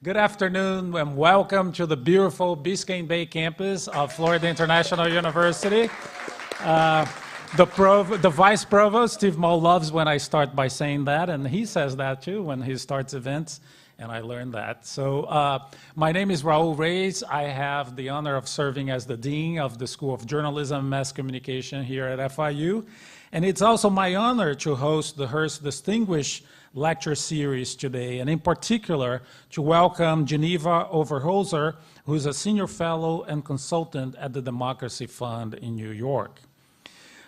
Good afternoon and welcome to the beautiful Biscayne Bay campus of Florida International University. The Vice Provost, Steve Moll, loves when I start by saying that, and he says that too when he starts events, and I learned that. So my name is Raul Reyes. I have the honor of serving as the Dean of the School of Journalism and Mass Communication here at FIU. And it's also my honor to host the Hearst Distinguished Lecture Series today, and in particular, to welcome Geneva Overholser, who's a Senior Fellow and Consultant at the Democracy Fund in New York.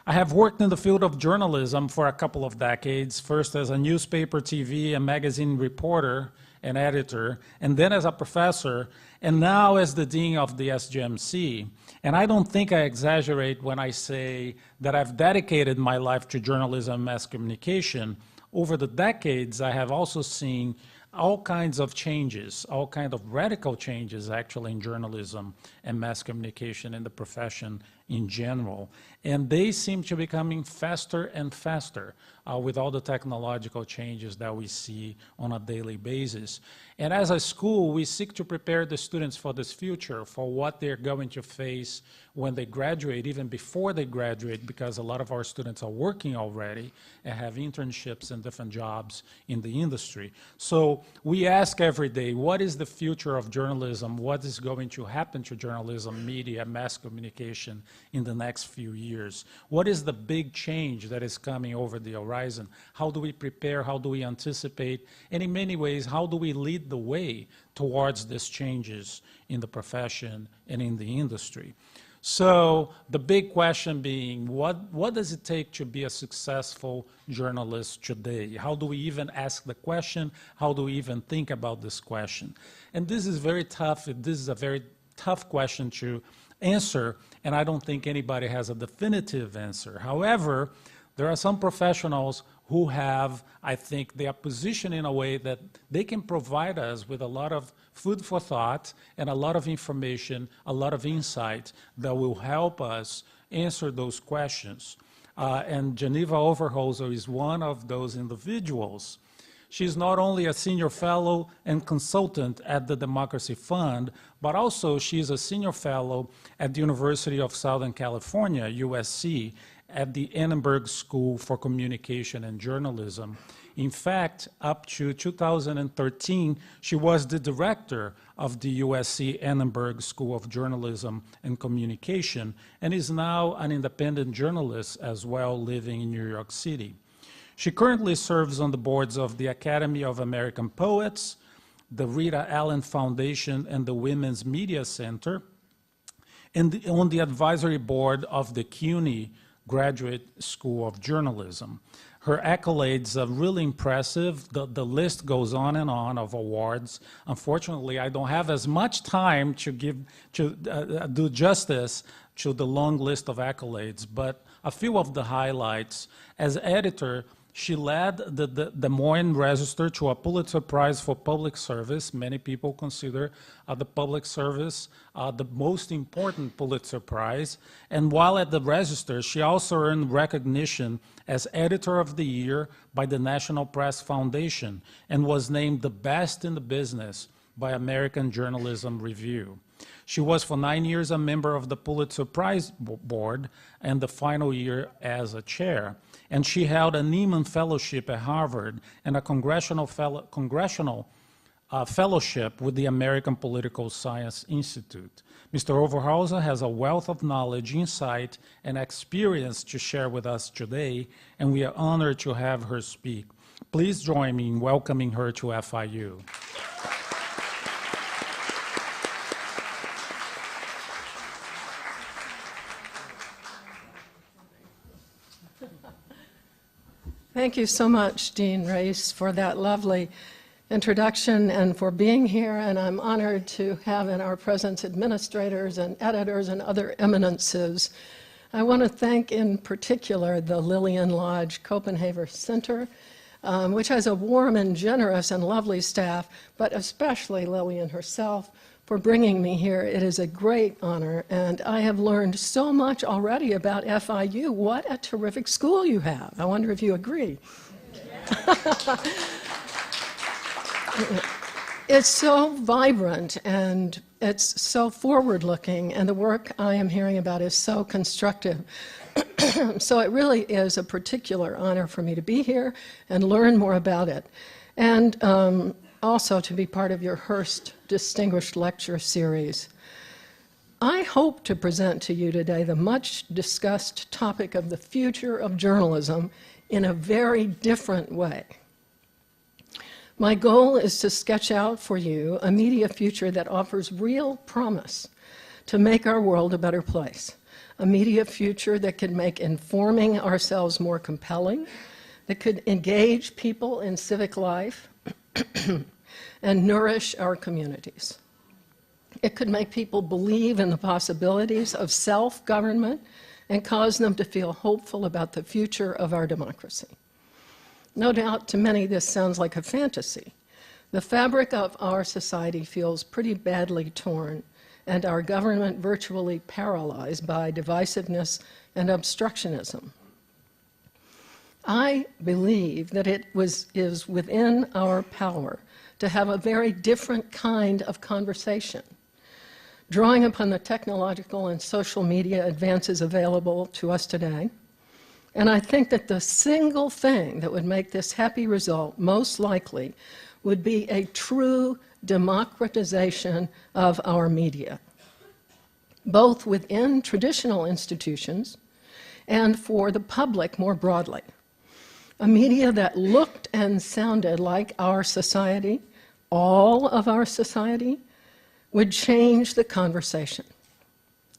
I have worked in the field of journalism for a couple of decades, first as a newspaper, TV, and magazine reporter and editor, and then as a professor, and now as the Dean of the SJMC. And I don't think I exaggerate when I say that I've dedicated my life to journalism and mass communication. Over the decades, I have also seen all kinds of changes, all kinds of radical changes actually in journalism and mass communication in the profession in general. And they seem to be coming faster and faster with all the technological changes that we see on a daily basis. And as a school, we seek to prepare the students for this future, for what they're going to face when they graduate, even before they graduate, because a lot of our students are working already and have internships and different jobs in the industry. So we ask every day, what is the future of journalism? What is going to happen to journalism, media, mass communication in the next few years? What is the big change that is coming over the horizon? How do we prepare? How do we anticipate? And in many ways, how do we lead the way towards these changes in the profession and in the industry? So the big question being, what does it take to be a successful journalist today? How do we even ask the question? How do we even think about this question? And this is very tough. This is a very tough question to answer, and I don't think anybody has a definitive answer. However, there are some professionals who have, I think, their position in a way that they can provide us with a lot of food for thought and a lot of information, a lot of insight that will help us answer those questions. And Geneva Overholser is one of those individuals. She's not only a senior fellow and consultant at the Democracy Fund, but also she's a senior fellow at the University of Southern California, USC, at the Annenberg School for Communication and Journalism. In fact, up to 2013, she was the director of the USC Annenberg School of Journalism and Communication, and is now an independent journalist as well, living in New York City. She currently serves on the boards of the Academy of American Poets, the Rita Allen Foundation, and the Women's Media Center, and on the advisory board of the CUNY Graduate School of Journalism. Her accolades are really impressive. The list goes on and on of awards. Unfortunately, I don't have as much time to do justice to the long list of accolades, but a few of the highlights. As editor, she led the Des Moines Register to a Pulitzer Prize for Public Service. Many people consider the public service the most important Pulitzer Prize. And while at the Register, she also earned recognition as Editor of the Year by the National Press Foundation and was named the best in the business by American Journalism Review. She was for 9 years a member of the Pulitzer Prize Board and the final year as a chair. And she held a Nieman Fellowship at Harvard and a congressional fellowship with the American Political Science Institute. Mr. Overholser has a wealth of knowledge, insight, and experience to share with us today, and we are honored to have her speak. Please join me in welcoming her to FIU. Thank you so much, Dean Reyes, for that lovely introduction and for being here. And I'm honored to have in our presence administrators and editors and other eminences. I want to thank in particular the Lillian Lodge Kopenhaver Center, which has a warm and generous and lovely staff, but especially Lillian herself for bringing me here. It is a great honor, and I have learned so much already about FIU. What a terrific school you have. I wonder if you agree. It's so vibrant and it's so forward-looking, and the work I am hearing about is so constructive. So it really is a particular honor for me to be here and learn more about it, and also to be part of your Hearst Distinguished Lecture Series. I hope to present to you today the much-discussed topic of the future of journalism in a very different way. My goal is to sketch out for you a media future that offers real promise to make our world a better place. A media future that could make informing ourselves more compelling, that could engage people in civic life, and nourish our communities. It could make people believe in the possibilities of self-government and cause them to feel hopeful about the future of our democracy. No doubt to many this sounds like a fantasy. The fabric of our society feels pretty badly torn, and our government virtually paralyzed by divisiveness and obstructionism. I believe that it is within our power to have a very different kind of conversation, drawing upon the technological and social media advances available to us today. And I think that the single thing that would make this happy result most likely would be a true democratization of our media, both within traditional institutions and for the public more broadly. A media that looked and sounded like our society, all of our society, would change the conversation.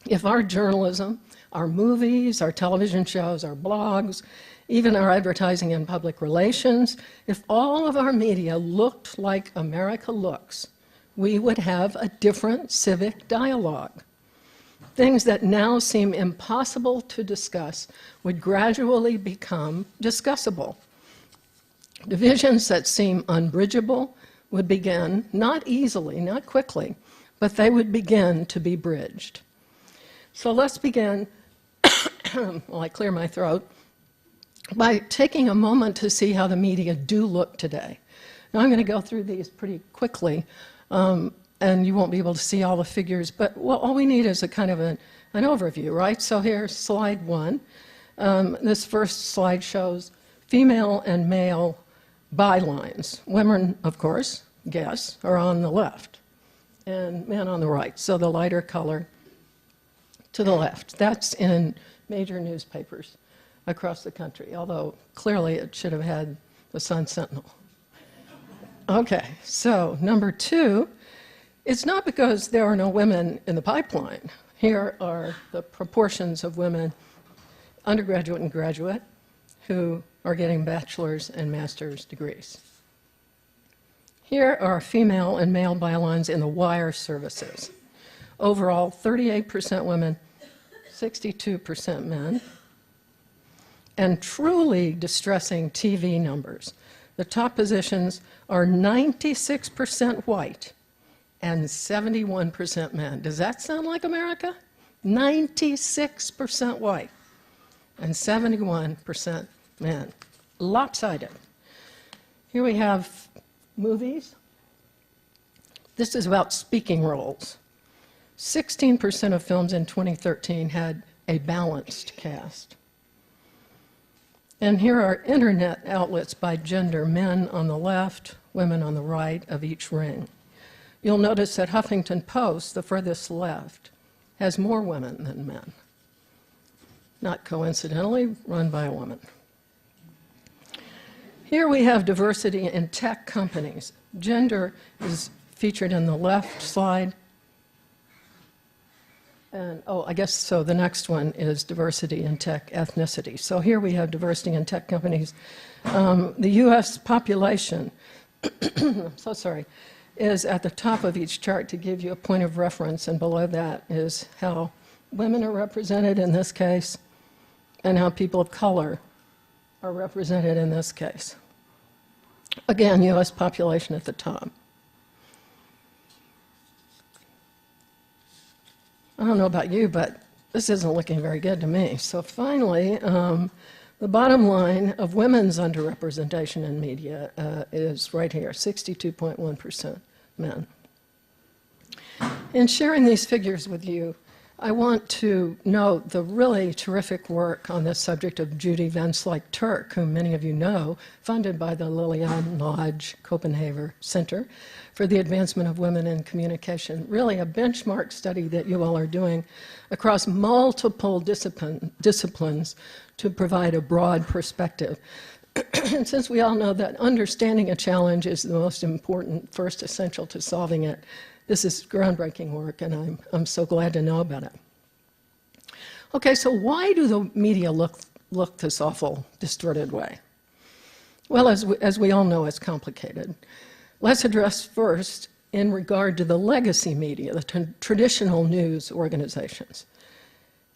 If our journalism, our movies, our television shows, our blogs, even our advertising and public relations, if all of our media looked like America looks, we would have a different civic dialogue. Things that now seem impossible to discuss would gradually become discussable. Divisions that seem unbridgeable would begin, not easily, not quickly, but they would begin to be bridged. So let's begin, while I clear my throat, by taking a moment to see how the media do look today. Now I'm going to go through these pretty quickly, and you won't be able to see all the figures, but all we need is a kind of an overview, right? So here's slide one. This first slide shows female and male bylines. Women, of course, guess, are on the left, and men on the right. So the lighter color to the left. That's in major newspapers across the country, although clearly it should have had the Sun Sentinel. Okay, so number two, it's not because there are no women in the pipeline. Here are the proportions of women, undergraduate and graduate, who are getting bachelor's and master's degrees. Here are female and male bylines in the wire services. Overall, 38% women, 62% men. And truly distressing TV numbers. The top positions are 96% white and 71% men. Does that sound like America? 96% white and 71% men. Lopsided. Here we have movies. This is about speaking roles. 16% of films in 2013 had a balanced cast. And here are internet outlets by gender, men on the left, women on the right of each ring. You'll notice that Huffington Post, the furthest left, has more women than men. Not coincidentally, run by a woman. Here we have diversity in tech companies. Gender is featured in the left slide. And, I guess so the next one is diversity in tech ethnicity. So here we have diversity in tech companies. The U.S. population, I'm so sorry, is at the top of each chart to give you a point of reference, and below that is how women are represented in this case and how people of color are represented in this case. Again, U.S. population at the top. I don't know about you, but this isn't looking very good to me. So finally, the bottom line of women's underrepresentation in media is right here, 62.1%. men. In sharing these figures with you, I want to note the really terrific work on this subject of Judy Van Slyke-Turk, whom many of you know, funded by the Liliane Lodge Kopenhaver Center for the Advancement of Women in Communication. Really a benchmark study that you all are doing across multiple disciplines to provide a broad perspective. And since we all know that understanding a challenge is the most important, first essential to solving it, this is groundbreaking work, and I'm so glad to know about it. Okay, so why do the media look this awful, distorted way? Well, as we all know, it's complicated. Let's address first in regard to the legacy media, the traditional news organizations.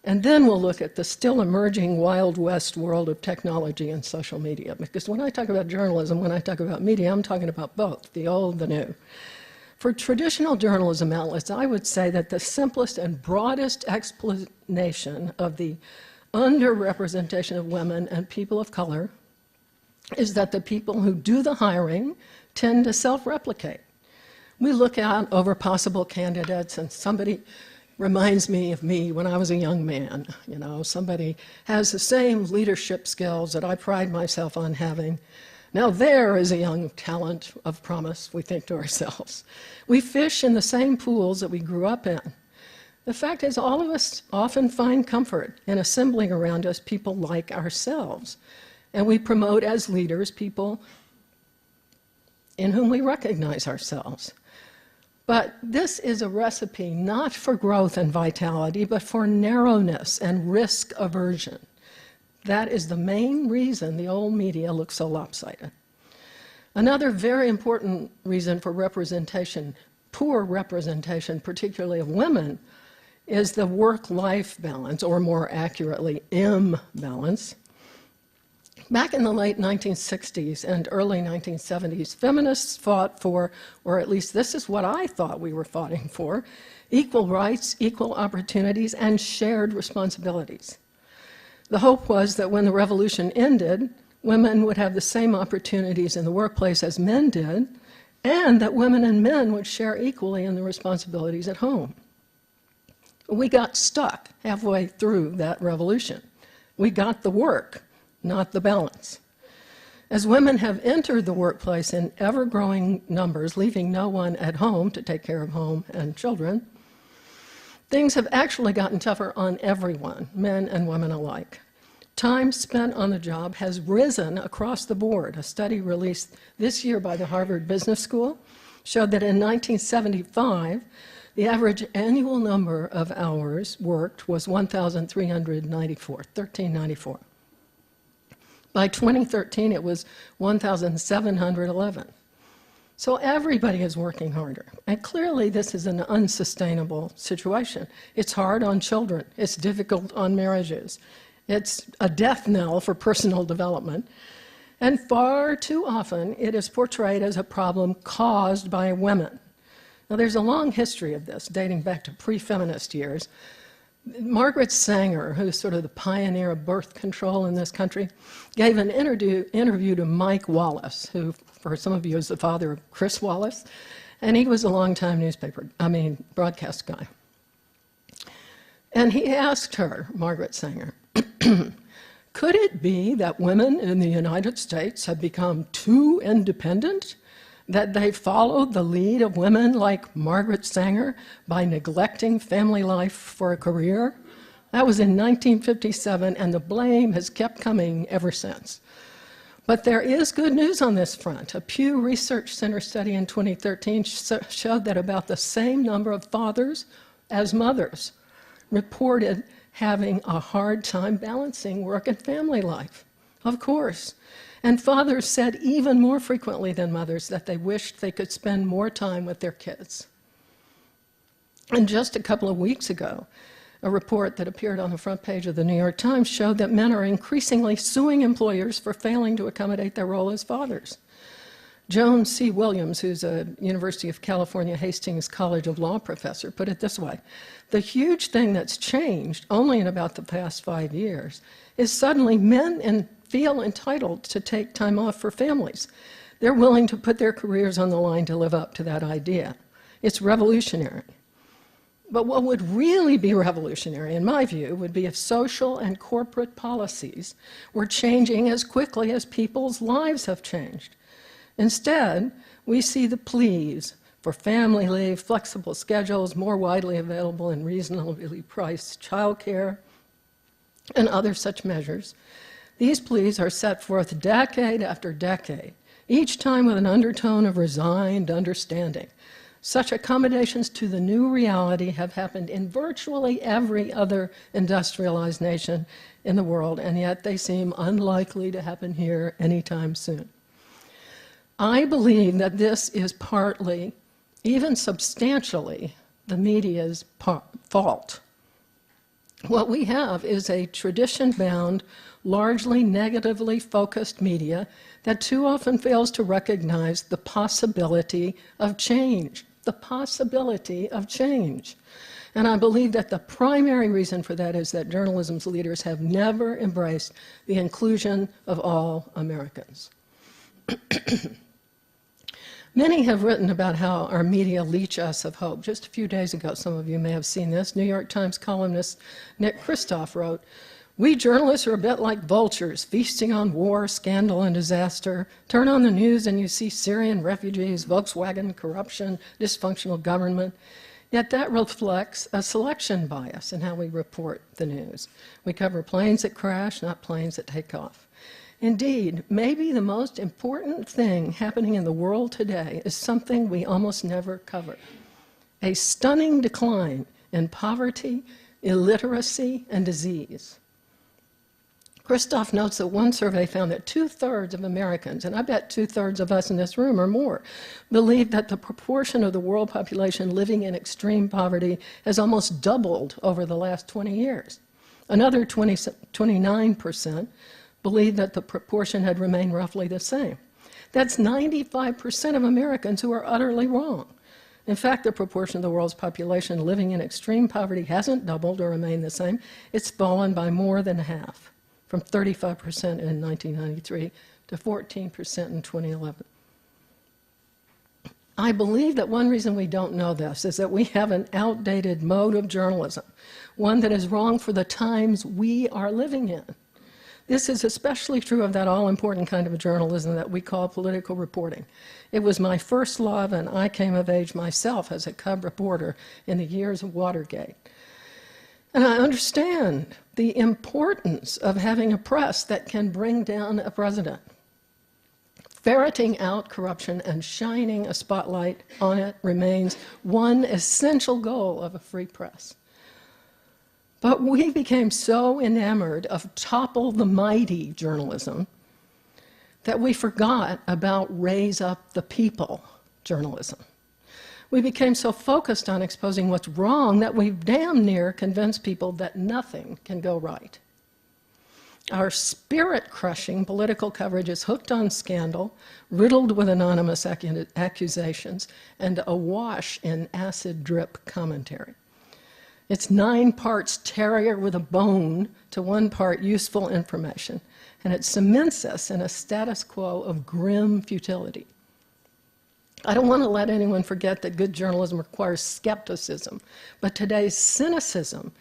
And then we'll look at the still emerging Wild West world of technology and social media. Because when I talk about journalism, when I talk about media, I'm talking about both, the old, the new. For traditional journalism outlets, I would say that the simplest and broadest explanation of the underrepresentation of women and people of color is that the people who do the hiring tend to self-replicate. We look out over possible candidates, and somebody reminds me of me when I was a young man. You know, somebody has the same leadership skills that I pride myself on having. Now there is a young talent of promise, we think to ourselves. We fish in the same pools that we grew up in. The fact is, all of us often find comfort in assembling around us people like ourselves. And we promote as leaders people in whom we recognize ourselves. But this is a recipe not for growth and vitality, but for narrowness and risk aversion. That is the main reason the old media looks so lopsided. Another very important reason for representation, poor representation, particularly of women, is the work-life balance, or more accurately, imbalance. Back in the late 1960s and early 1970s, feminists fought for, or at least this is what I thought we were fighting for, equal rights, equal opportunities, and shared responsibilities. The hope was that when the revolution ended, women would have the same opportunities in the workplace as men did, and that women and men would share equally in the responsibilities at home. We got stuck halfway through that revolution. We got the work, not the balance. As women have entered the workplace in ever-growing numbers, leaving no one at home to take care of home and children, things have actually gotten tougher on everyone, men and women alike. Time spent on the job has risen across the board. A study released this year by the Harvard Business School showed that in 1975, the average annual number of hours worked was 1,394. By 2013, it was 1,711. So everybody is working harder. And clearly, this is an unsustainable situation. It's hard on children. It's difficult on marriages. It's a death knell for personal development. And far too often, it is portrayed as a problem caused by women. Now, there's a long history of this, dating back to pre-feminist years. Margaret Sanger, who's sort of the pioneer of birth control in this country, gave an interview to Mike Wallace, who, for some of you, is the father of Chris Wallace, and he was a longtime broadcast guy. And he asked her, Margaret Sanger, could it be that women in the United States have become too independent, that they followed the lead of women like Margaret Sanger by neglecting family life for a career? That was in 1957, and the blame has kept coming ever since. But there is good news on this front. A Pew Research Center study in 2013 showed that about the same number of fathers as mothers reported having a hard time balancing work and family life. Of course. And fathers said even more frequently than mothers that they wished they could spend more time with their kids. And just a couple of weeks ago, a report that appeared on the front page of the New York Times showed that men are increasingly suing employers for failing to accommodate their role as fathers. Joan C. Williams, who's a University of California Hastings College of Law professor, put it this way: the huge thing that's changed only in about the past 5 years is suddenly men feel entitled to take time off for families. They're willing to put their careers on the line to live up to that idea. It's revolutionary. But what would really be revolutionary, in my view, would be if social and corporate policies were changing as quickly as people's lives have changed. Instead, we see the pleas for family leave, flexible schedules, more widely available and reasonably priced childcare, and other such measures. These pleas are set forth decade after decade, each time with an undertone of resigned understanding. Such accommodations to the new reality have happened in virtually every other industrialized nation in the world, and yet they seem unlikely to happen here anytime soon. I believe that this is partly, even substantially, the media's fault. What we have is a tradition-bound, largely negatively focused media that too often fails to recognize the possibility of change. The possibility of change. And I believe that the primary reason for that is that journalism's leaders have never embraced the inclusion of all Americans. Many have written about how our media leech us of hope. Just a few days ago, some of you may have seen this, New York Times columnist Nick Kristof wrote, "We journalists are a bit like vultures, feasting on war, scandal, and disaster. Turn on the news and you see Syrian refugees, Volkswagen corruption, dysfunctional government. Yet that reflects a selection bias in how we report the news. We cover planes that crash, not planes that take off. Indeed, maybe the most important thing happening in the world today is something we almost never cover. A stunning decline in poverty, illiteracy, and disease." Kristof notes that one survey found that 2/3 of Americans, and I bet 2/3 of us in this room or more, believe that the proportion of the world population living in extreme poverty has almost doubled over the last 20 years. Another 29% believe that the proportion had remained roughly the same. That's 95% of Americans who are utterly wrong. In fact, the proportion of the world's population living in extreme poverty hasn't doubled or remained the same. It's fallen by more than half, from 35% in 1993 to 14% in 2011. I believe that one reason we don't know this is that we have an outdated mode of journalism, one that is wrong for the times we are living in. This is especially true of that all-important kind of journalism that we call political reporting. It was my first love, and I came of age myself as a cub reporter in the years of Watergate. And I understand the importance of having a press that can bring down a president. Ferreting out corruption and shining a spotlight on it remains one essential goal of a free press. But we became so enamored of topple the mighty journalism that we forgot about raise up the people journalism. We became so focused on exposing what's wrong that we've damn near convinced people that nothing can go right. Our spirit-crushing political coverage is hooked on scandal, riddled with anonymous accusations, and awash in acid drip commentary. It's 9 parts terrier with a bone to 1 part useful information, and it cements us in a status quo of grim futility. I don't want to let anyone forget that good journalism requires skepticism, but today's cynicism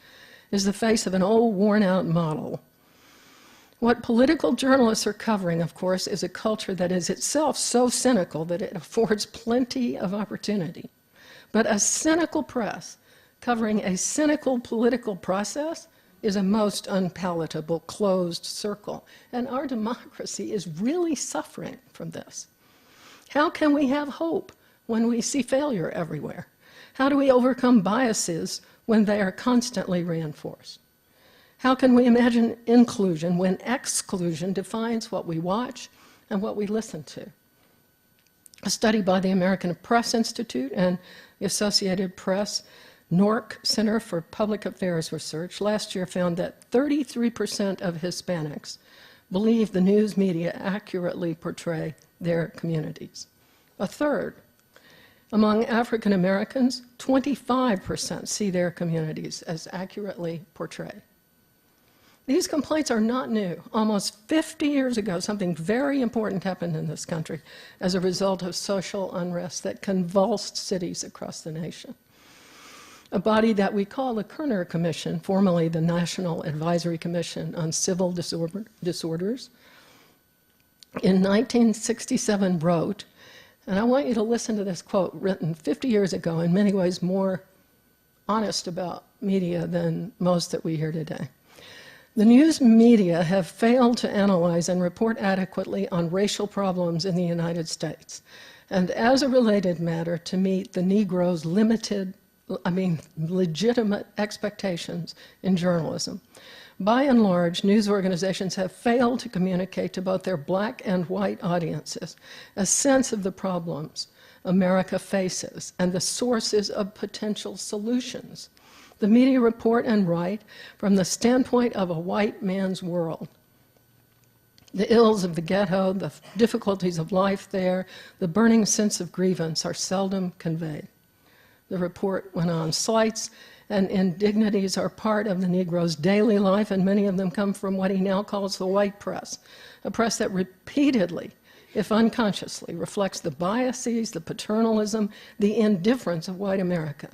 is the face of an old, worn-out model. What political journalists are covering, of course, is a culture that is itself so cynical that it affords plenty of opportunity. But a cynical press covering a cynical political process is a most unpalatable closed circle, and our democracy is really suffering from this. How can we have hope when we see failure everywhere? How do we overcome biases when they are constantly reinforced? How can we imagine inclusion when exclusion defines what we watch and what we listen to? A study by the American Press Institute and the Associated Press NORC Center for Public Affairs Research last year found that 33% of Hispanics believe the news media accurately portray their communities. A third. Among African Americans, 25% see their communities as accurately portrayed. These complaints are not new. Almost 50 years ago, something very important happened in this country as a result of social unrest that convulsed cities across the nation. A body that we call the Kerner Commission, formerly the National Advisory Commission on Civil Disorders, in 1967 wrote, and I want you to listen to this quote written 50 years ago, in many ways more honest about media than most that we hear today. The news media have failed to analyze and report adequately on racial problems in the United States, and as a related matter, to meet the Negro's legitimate expectations in journalism. By and large, news organizations have failed to communicate to both their black and white audiences a sense of the problems America faces and the sources of potential solutions. The media report and write from the standpoint of a white man's world. The ills of the ghetto, the difficulties of life there, the burning sense of grievance are seldom conveyed. The report went on. Slights and indignities are part of the Negro's daily life, and many of them come from what he now calls the white press, a press that repeatedly, if unconsciously, reflects the biases, the paternalism, the indifference of white America.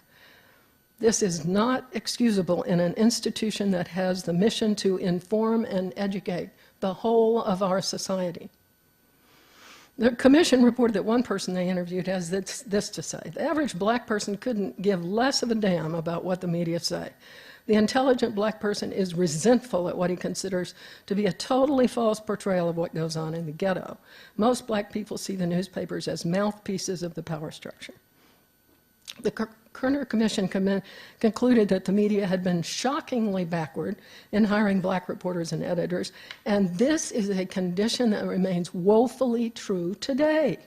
This is not excusable in an institution that has the mission to inform and educate the whole of our society. The commission reported that one person they interviewed has this to say: the average black person couldn't give less of a damn about what the media say. The intelligent black person is resentful at what he considers to be a totally false portrayal of what goes on in the ghetto. Most black people see the newspapers as mouthpieces of the power structure. The Kerner Commission concluded that the media had been shockingly backward in hiring black reporters and editors, and this is a condition that remains woefully true today.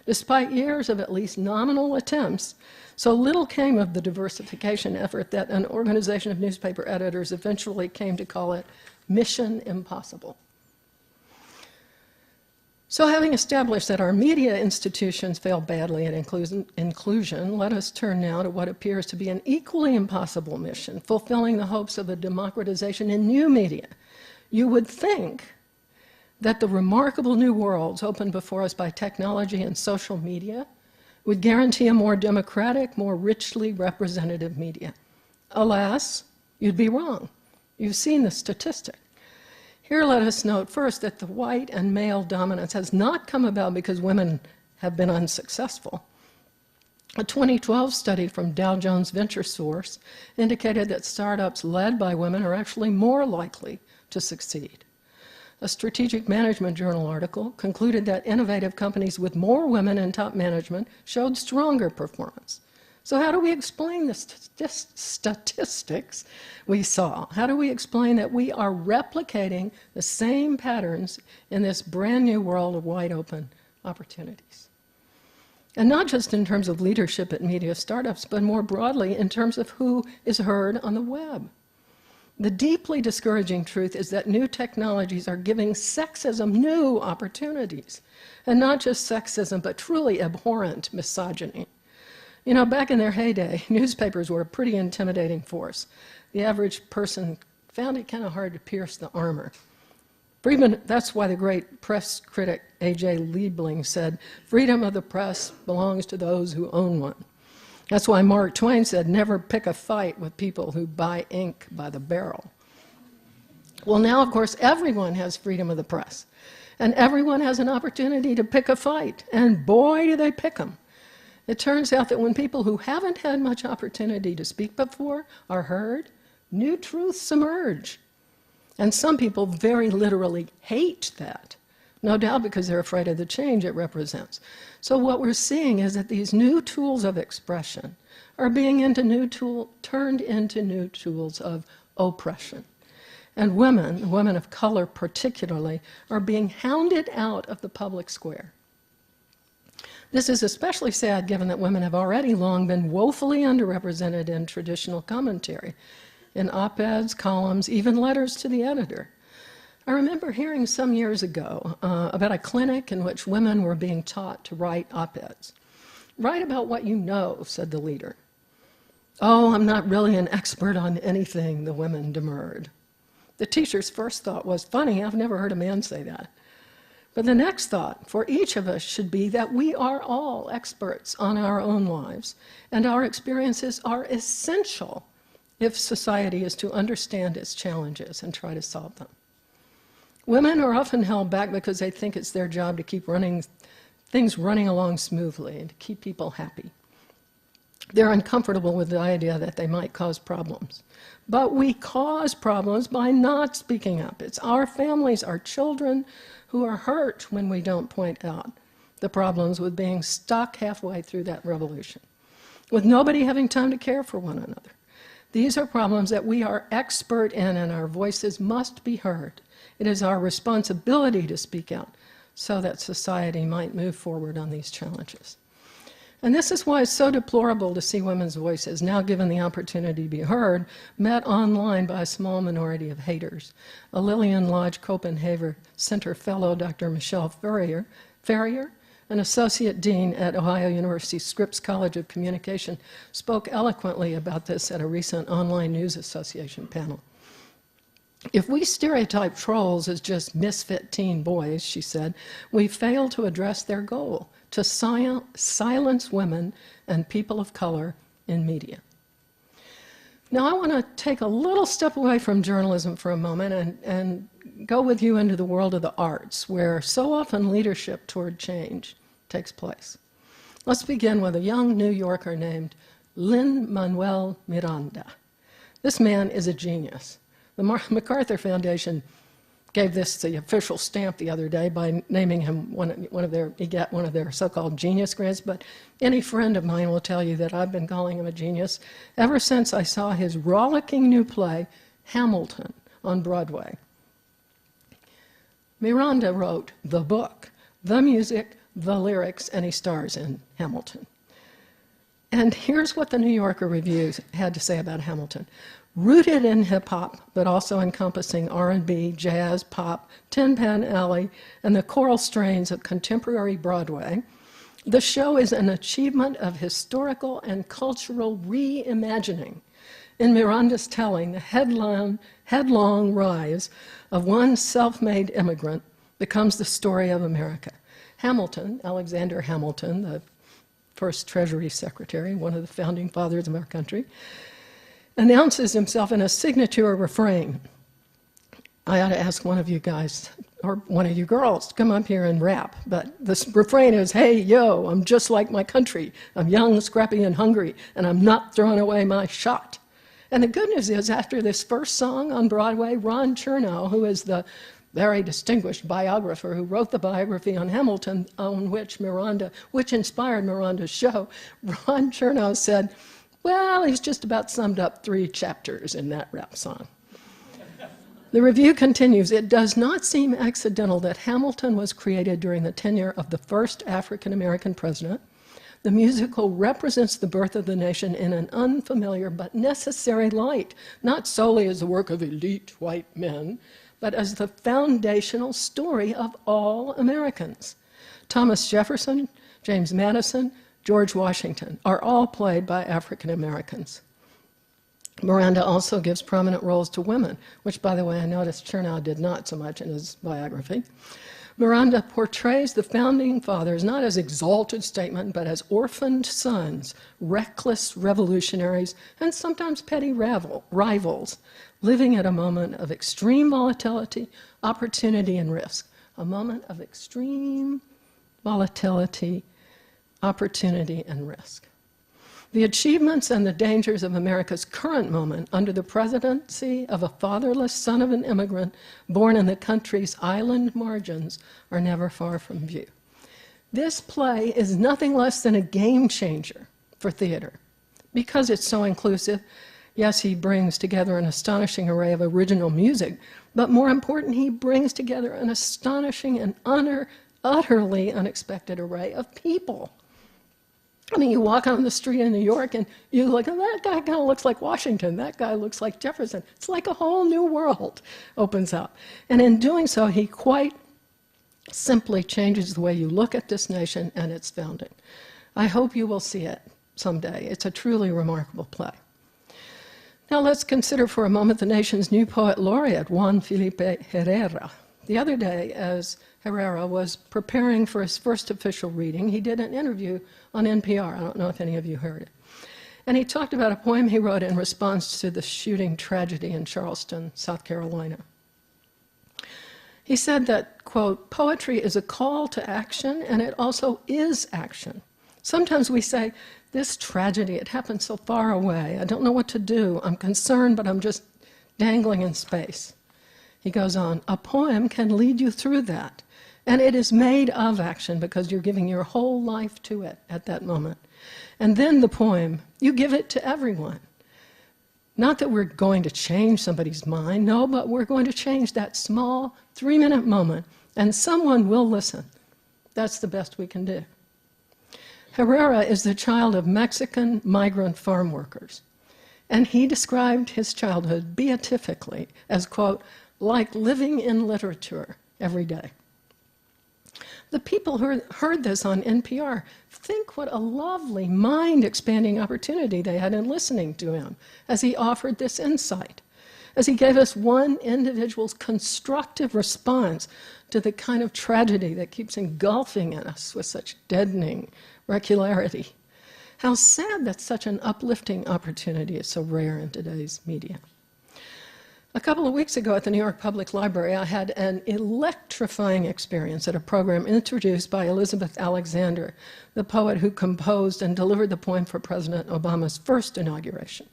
Despite years of at least nominal attempts, so little came of the diversification effort that an organization of newspaper editors eventually came to call it Mission Impossible. So having established that our media institutions fail badly at inclusion, let us turn now to what appears to be an equally impossible mission, fulfilling the hopes of a democratization in new media. You would think that the remarkable new worlds opened before us by technology and social media would guarantee a more democratic, more richly representative media. Alas, you'd be wrong. You've seen the statistic. Here let us note first that the white and male dominance has not come about because women have been unsuccessful. A 2012 study from Dow Jones Venture Source indicated that startups led by women are actually more likely to succeed. A Strategic Management Journal article concluded that innovative companies with more women in top management showed stronger performance. So how do we explain the statistics we saw? How do we explain that we are replicating the same patterns in this brand new world of wide open opportunities? And not just in terms of leadership at media startups, but more broadly in terms of who is heard on the web. The deeply discouraging truth is that new technologies are giving sexism new opportunities, and not just sexism, but truly abhorrent misogyny. You know, back in their heyday, newspapers were a pretty intimidating force. The average person found it kind of hard to pierce the armor. That's why the great press critic A.J. Liebling said, "Freedom of the press belongs to those who own one." That's why Mark Twain said, "Never pick a fight with people who buy ink by the barrel." Well, now, of course, everyone has freedom of the press, and everyone has an opportunity to pick a fight, and boy, do they pick them. It turns out that when people who haven't had much opportunity to speak before are heard, new truths emerge. And some people very literally hate that, no doubt because they're afraid of the change it represents. So what we're seeing is that these new tools of expression are being turned into new tools of oppression. And women of color particularly, are being hounded out of the public square. This is especially sad given that women have already long been woefully underrepresented in traditional commentary, in op-eds, columns, even letters to the editor. I remember hearing some years ago about a clinic in which women were being taught to write op-eds. "Write about what you know," said the leader. "Oh, I'm not really an expert on anything," the women demurred. The teacher's first thought was, funny, I've never heard a man say that. But the next thought for each of us should be that we are all experts on our own lives, and our experiences are essential if society is to understand its challenges and try to solve them. Women are often held back because they think it's their job to keep things running along smoothly and to keep people happy. They're uncomfortable with the idea that they might cause problems. But we cause problems by not speaking up. It's our families, our children, who are hurt when we don't point out the problems with being stuck halfway through that revolution, with nobody having time to care for one another. These are problems that we are expert in, and our voices must be heard. It is our responsibility to speak out so that society might move forward on these challenges. And this is why it's so deplorable to see women's voices, now given the opportunity to be heard, met online by a small minority of haters. A Lillian Lodge Kopenhaver Center Fellow, Dr. Michelle Ferrier, an Associate Dean at Ohio University Scripps College of Communication, spoke eloquently about this at a recent Online News Association panel. If we stereotype trolls as just misfit teen boys, she said, we fail to address their goal, to silence women and people of color in media. Now, I want to take a little step away from journalism for a moment and go with you into the world of the arts, where so often leadership toward change takes place. Let's begin with a young New Yorker named Lin-Manuel Miranda. This man is a genius. The MacArthur Foundation gave this the official stamp the other day by naming him he got one of their so-called genius grants, but any friend of mine will tell you that I've been calling him a genius ever since I saw his rollicking new play, Hamilton, on Broadway. Miranda wrote the book, the music, the lyrics, and he stars in Hamilton. And here's what the New Yorker review had to say about Hamilton. Rooted in hip-hop, but also encompassing R&B, jazz, pop, Tin Pan Alley, and the choral strains of contemporary Broadway, the show is an achievement of historical and cultural reimagining. In Miranda's telling, the headlong rise of one self-made immigrant becomes the story of America. Hamilton, Alexander Hamilton, the first Treasury Secretary, one of the founding fathers of our country, announces himself in a signature refrain. I ought to ask one of you guys, or one of you girls, to come up here and rap. But this refrain is, hey, yo, I'm just like my country. I'm young, scrappy, and hungry, and I'm not throwing away my shot. And the good news is, after this first song on Broadway, Ron Chernow, who is the very distinguished biographer who wrote the biography on Hamilton, on which inspired Miranda's show, Ron Chernow said, well, he's just about summed up 3 chapters in that rap song. The review continues, it does not seem accidental that Hamilton was created during the tenure of the first African-American president. The musical represents the birth of the nation in an unfamiliar but necessary light, not solely as the work of elite white men, but as the foundational story of all Americans. Thomas Jefferson, James Madison, George Washington are all played by African Americans. Miranda also gives prominent roles to women, which, by the way, I noticed Chernow did not so much in his biography. Miranda portrays the founding fathers not as exalted statesmen, but as orphaned sons, reckless revolutionaries, and sometimes petty rivals, living at a moment of extreme volatility, opportunity, and risk. A moment of extreme volatility, opportunity, and risk. The achievements and the dangers of America's current moment under the presidency of a fatherless son of an immigrant born in the country's island margins are never far from view. This play is nothing less than a game changer for theater. Because it's so inclusive, yes, he brings together an astonishing array of original music, but more important, he brings together an astonishing and utterly unexpected array of people. I mean, you walk on the street in New York and you look, and that guy kind of looks like Washington, that guy looks like Jefferson. It's like a whole new world opens up. And in doing so, he quite simply changes the way you look at this nation and its founding. I hope you will see it someday. It's a truly remarkable play. Now let's consider for a moment the nation's new poet laureate, Juan Felipe Herrera. The other day, as Herrera was preparing for his first official reading, he did an interview on NPR. I don't know if any of you heard it. And he talked about a poem he wrote in response to the shooting tragedy in Charleston, South Carolina. He said that, quote, "Poetry is a call to action, and it also is action. Sometimes we say, this tragedy, it happened so far away. I don't know what to do. I'm concerned, but I'm just dangling in space." He goes on, "A poem can lead you through that, and it is made of action because you're giving your whole life to it at that moment. And then the poem, you give it to everyone. Not that we're going to change somebody's mind, no, but we're going to change that small 3-minute moment, and someone will listen. That's the best we can do." Herrera is the child of Mexican migrant farm workers, and he described his childhood beatifically as, quote, "like living in literature every day." The people who heard this on NPR think what a lovely, mind-expanding opportunity they had in listening to him as he offered this insight, as he gave us one individual's constructive response to the kind of tragedy that keeps engulfing us with such deadening regularity. How sad that such an uplifting opportunity is so rare in today's media. A couple of weeks ago at the New York Public Library, I had an electrifying experience at a program introduced by Elizabeth Alexander, the poet who composed and delivered the poem for President Obama's first inauguration.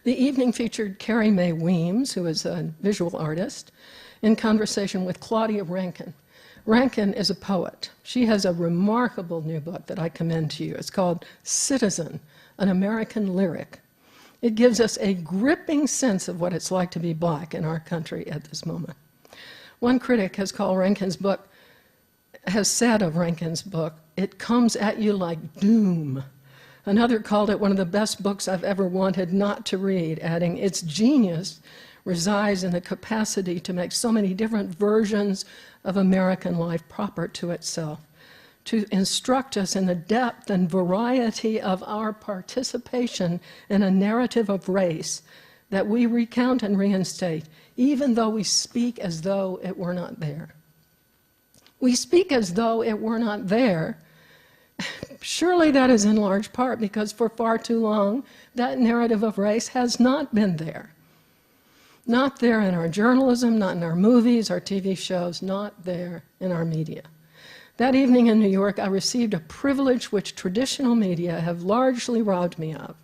The evening featured Carrie Mae Weems, who is a visual artist, in conversation with Claudia Rankin. Rankin is a poet. She has a remarkable new book that I commend to you. It's called Citizen, an American Lyric. It gives us a gripping sense of what it's like to be Black in our country at this moment. One critic has said of Rankin's book, "It comes at you like doom." Another called it one of the best books I've ever wanted not to read, adding, "Its genius resides in the capacity to make so many different versions of American life proper to itself, to instruct us in the depth and variety of our participation in a narrative of race that we recount and reinstate, even though we speak as though it were not there." We speak as though it were not there. Surely that is in large part because for far too long, that narrative of race has not been there. Not there in our journalism, not in our movies, our TV shows, not there in our media. That evening in New York, I received a privilege which traditional media have largely robbed me of: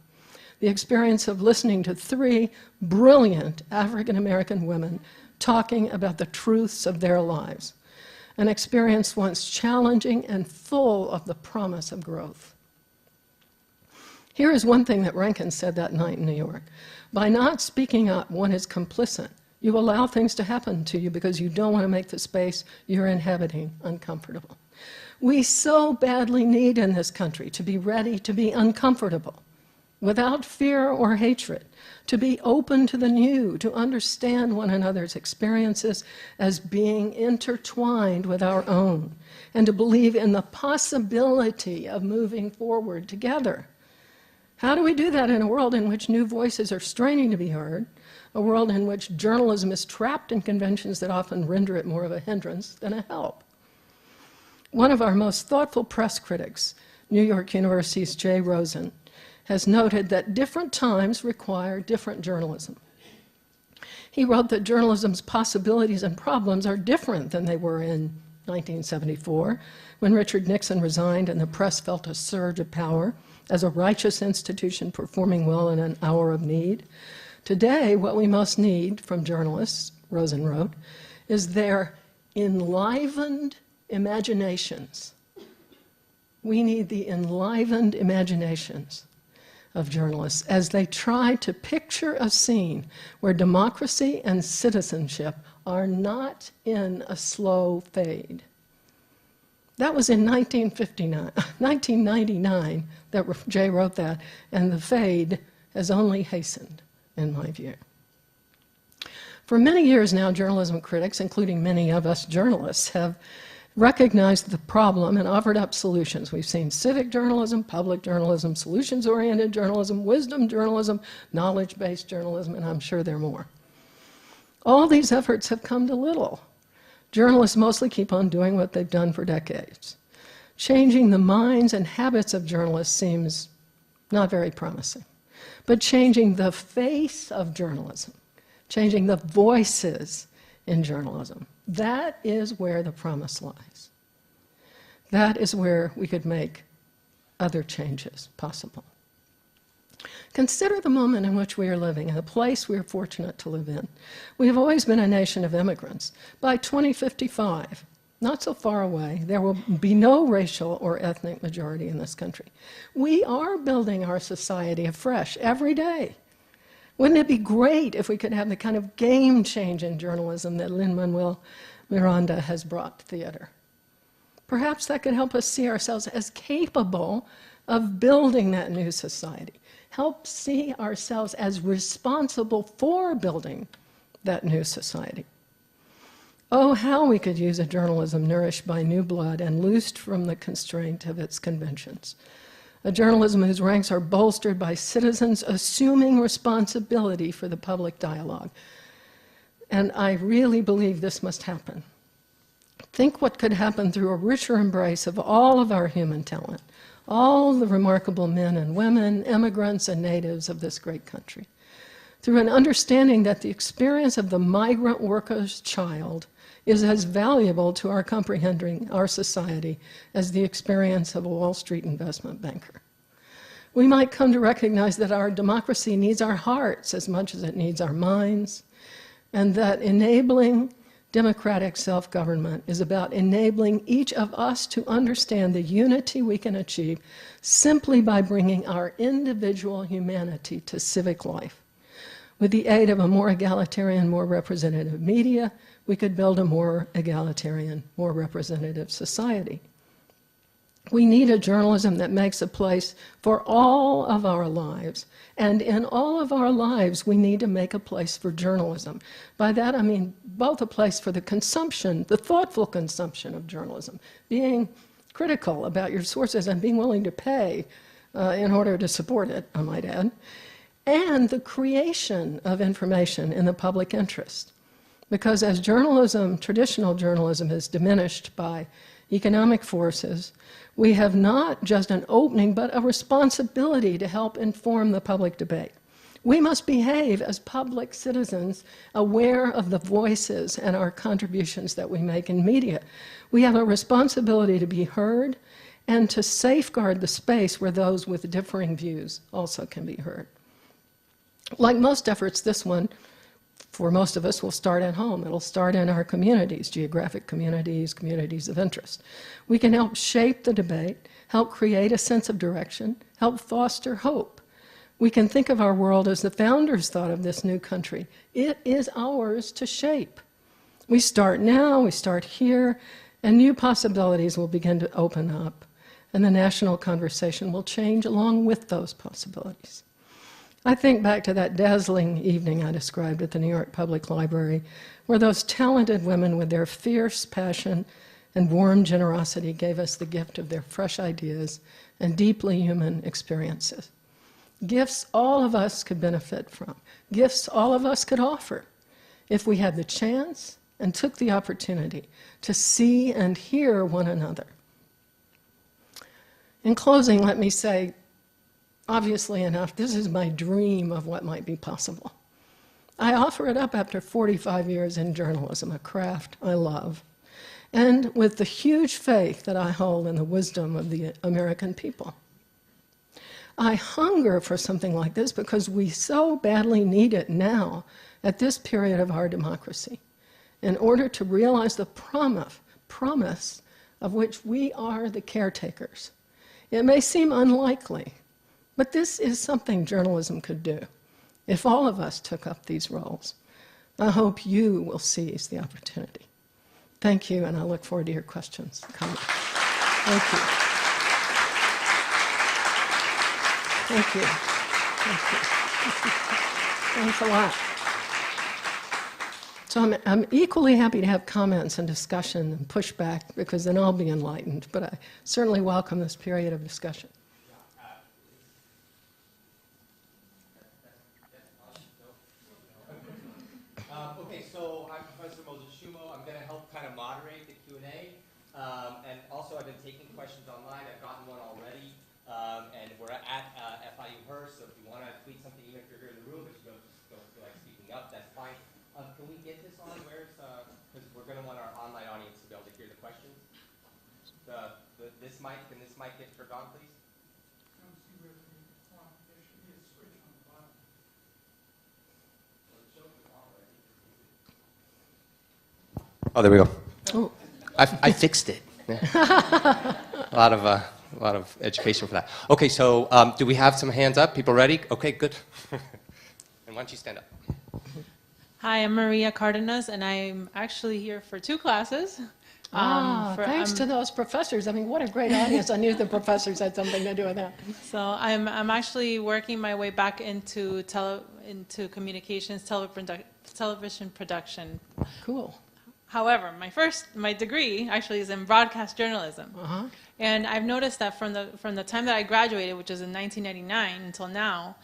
the experience of listening to 3 brilliant African-American women talking about the truths of their lives, an experience once challenging and full of the promise of growth. Here is one thing that Rankin said that night in New York: "By not speaking up, one is complicit. You allow things to happen to you because you don't want to make the space you're inhabiting uncomfortable." We so badly need in this country to be ready to be uncomfortable, without fear or hatred, to be open to the new, to understand one another's experiences as being intertwined with our own, and to believe in the possibility of moving forward together. How do we do that in a world in which new voices are straining to be heard, a world in which journalism is trapped in conventions that often render it more of a hindrance than a help? One of our most thoughtful press critics, New York University's Jay Rosen, has noted that different times require different journalism. He wrote that journalism's possibilities and problems are different than they were in 1974, when Richard Nixon resigned and the press felt a surge of power as a righteous institution performing well in an hour of need. Today, what we most need from journalists, Rosen wrote, is their enlivened imaginations. We need the enlivened imaginations of journalists as they try to picture a scene where democracy and citizenship are not in a slow fade. That was in 1999 that Jay wrote that, and the fade has only hastened, in my view. For many years now, journalism critics, including many of us journalists, have recognized the problem and offered up solutions. We've seen civic journalism, public journalism, solutions-oriented journalism, wisdom journalism, knowledge-based journalism, and I'm sure there are more. All these efforts have come to little. Journalists mostly keep on doing what they've done for decades. Changing the minds and habits of journalists seems not very promising. But changing the face of journalism, changing the voices in journalism, that is where the promise lies. That is where we could make other changes possible. Consider the moment in which we are living and the place we are fortunate to live in. We have always been a nation of immigrants. By 2055, not so far away, there will be no racial or ethnic majority in this country. We are building our society afresh every day. Wouldn't it be great if we could have the kind of game change in journalism that Lin-Manuel Miranda has brought to theater? Perhaps that could help us see ourselves as capable of building that new society, help see ourselves as responsible for building that new society. Oh, how we could use a journalism nourished by new blood and loosed from the constraint of its conventions. A journalism whose ranks are bolstered by citizens assuming responsibility for the public dialogue. And I really believe this must happen. Think what could happen through a richer embrace of all of our human talent, all the remarkable men and women, immigrants and natives of this great country. Through an understanding that the experience of the migrant worker's child is as valuable to our comprehending our society as the experience of a Wall Street investment banker. We might come to recognize that our democracy needs our hearts as much as it needs our minds, and that enabling democratic self-government is about enabling each of us to understand the unity we can achieve simply by bringing our individual humanity to civic life. With the aid of a more egalitarian, more representative media, we could build a more egalitarian, more representative society. We need a journalism that makes a place for all of our lives. And in all of our lives, we need to make a place for journalism. By that, I mean both a place for the consumption, the thoughtful consumption of journalism, being critical about your sources and being willing to pay in order to support it, I might add, and the creation of information in the public interest. Because as journalism, traditional journalism, is diminished by economic forces, we have not just an opening, but a responsibility to help inform the public debate. We must behave as public citizens, aware of the voices and our contributions that we make in media. We have a responsibility to be heard and to safeguard the space where those with differing views also can be heard. Like most efforts, this one, for most of us, will start at home. It'll start in our communities, geographic communities, communities of interest. We can help shape the debate, help create a sense of direction, help foster hope. We can think of our world as the founders thought of this new country. It is ours to shape. We start now, we start here, and new possibilities will begin to open up, and the national conversation will change along with those possibilities. I think back to that dazzling evening I described at the New York Public Library, where those talented women with their fierce passion and warm generosity gave us the gift of their fresh ideas and deeply human experiences. Gifts all of us could benefit from, gifts all of us could offer, if we had the chance and took the opportunity to see and hear one another. In closing, let me say, obviously enough, this is my dream of what might be possible. I offer it up after 45 years in journalism, a craft I love, and with the huge faith that I hold in the wisdom of the American people. I hunger for something like this because we so badly need it now, at this period of our democracy, in order to realize the promise of which we are the caretakers. It may seem unlikely, but this is something journalism could do if all of us took up these roles. I hope you will seize the opportunity. Thank you, and I look forward to your questions. Thank you. Thank you. Thank you. Thanks a lot. So I'm equally happy to have comments and discussion and pushback, because then I'll be enlightened. But I certainly welcome this period of discussion. Okay, so I'm Professor Moses Shumo. I'm going to help kind of moderate the Q&A. And also, I've been taking questions online. I've gotten one already. And we're at FIU Hearst, so if you want to tweet something, even if you're here in the room, but you don't feel like speaking up, that's fine. Can we get this on? Because we're going to want our online audience to be able to hear the questions. This mic, can this mic get turned on, please? Oh, there we go. Oh. I fixed it. Yeah. A lot of education for that. Okay, so do we have some hands up? People ready? Okay, good. And why don't you stand up? Hi, I'm Maria Cardenas, and I'm actually here for 2 classes. Thanks to those professors. I mean, what a great audience. I knew the professors had something to do with that. So I'm actually working my way back into communications, television production. Cool. However, my degree actually is in broadcast journalism. And I've noticed that from the time that I graduated, which was in 1999 until now,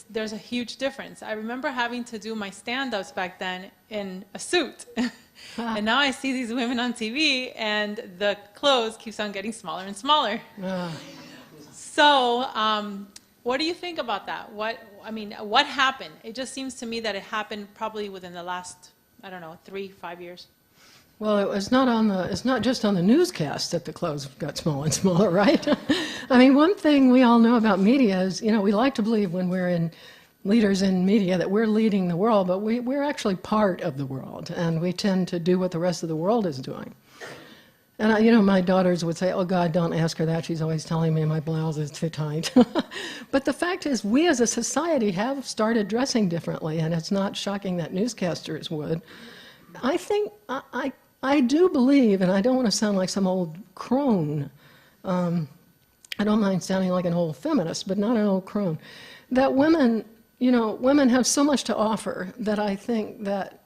there's a huge difference. I remember having to do my stand-ups back then in a suit. And now I see these women on TV, and the clothes keeps on getting smaller and smaller. So what do you think about that? What happened? It just seems to me that it happened probably within the last, I don't know, 3-5 years. Well, it's not just on the newscast that the clothes got smaller and smaller, right? I mean, one thing we all know about media is, we like to believe when we're leaders in media that we're leading the world, but we're actually part of the world, and we tend to do what the rest of the world is doing. And, my daughters would say, oh, God, don't ask her that. She's always telling me my blouse is too tight. But the fact is, we as a society have started dressing differently, and it's not shocking that newscasters would. I think, I do believe, and I don't want to sound like some old crone, I don't mind sounding like an old feminist, but not an old crone, that women have so much to offer that I think that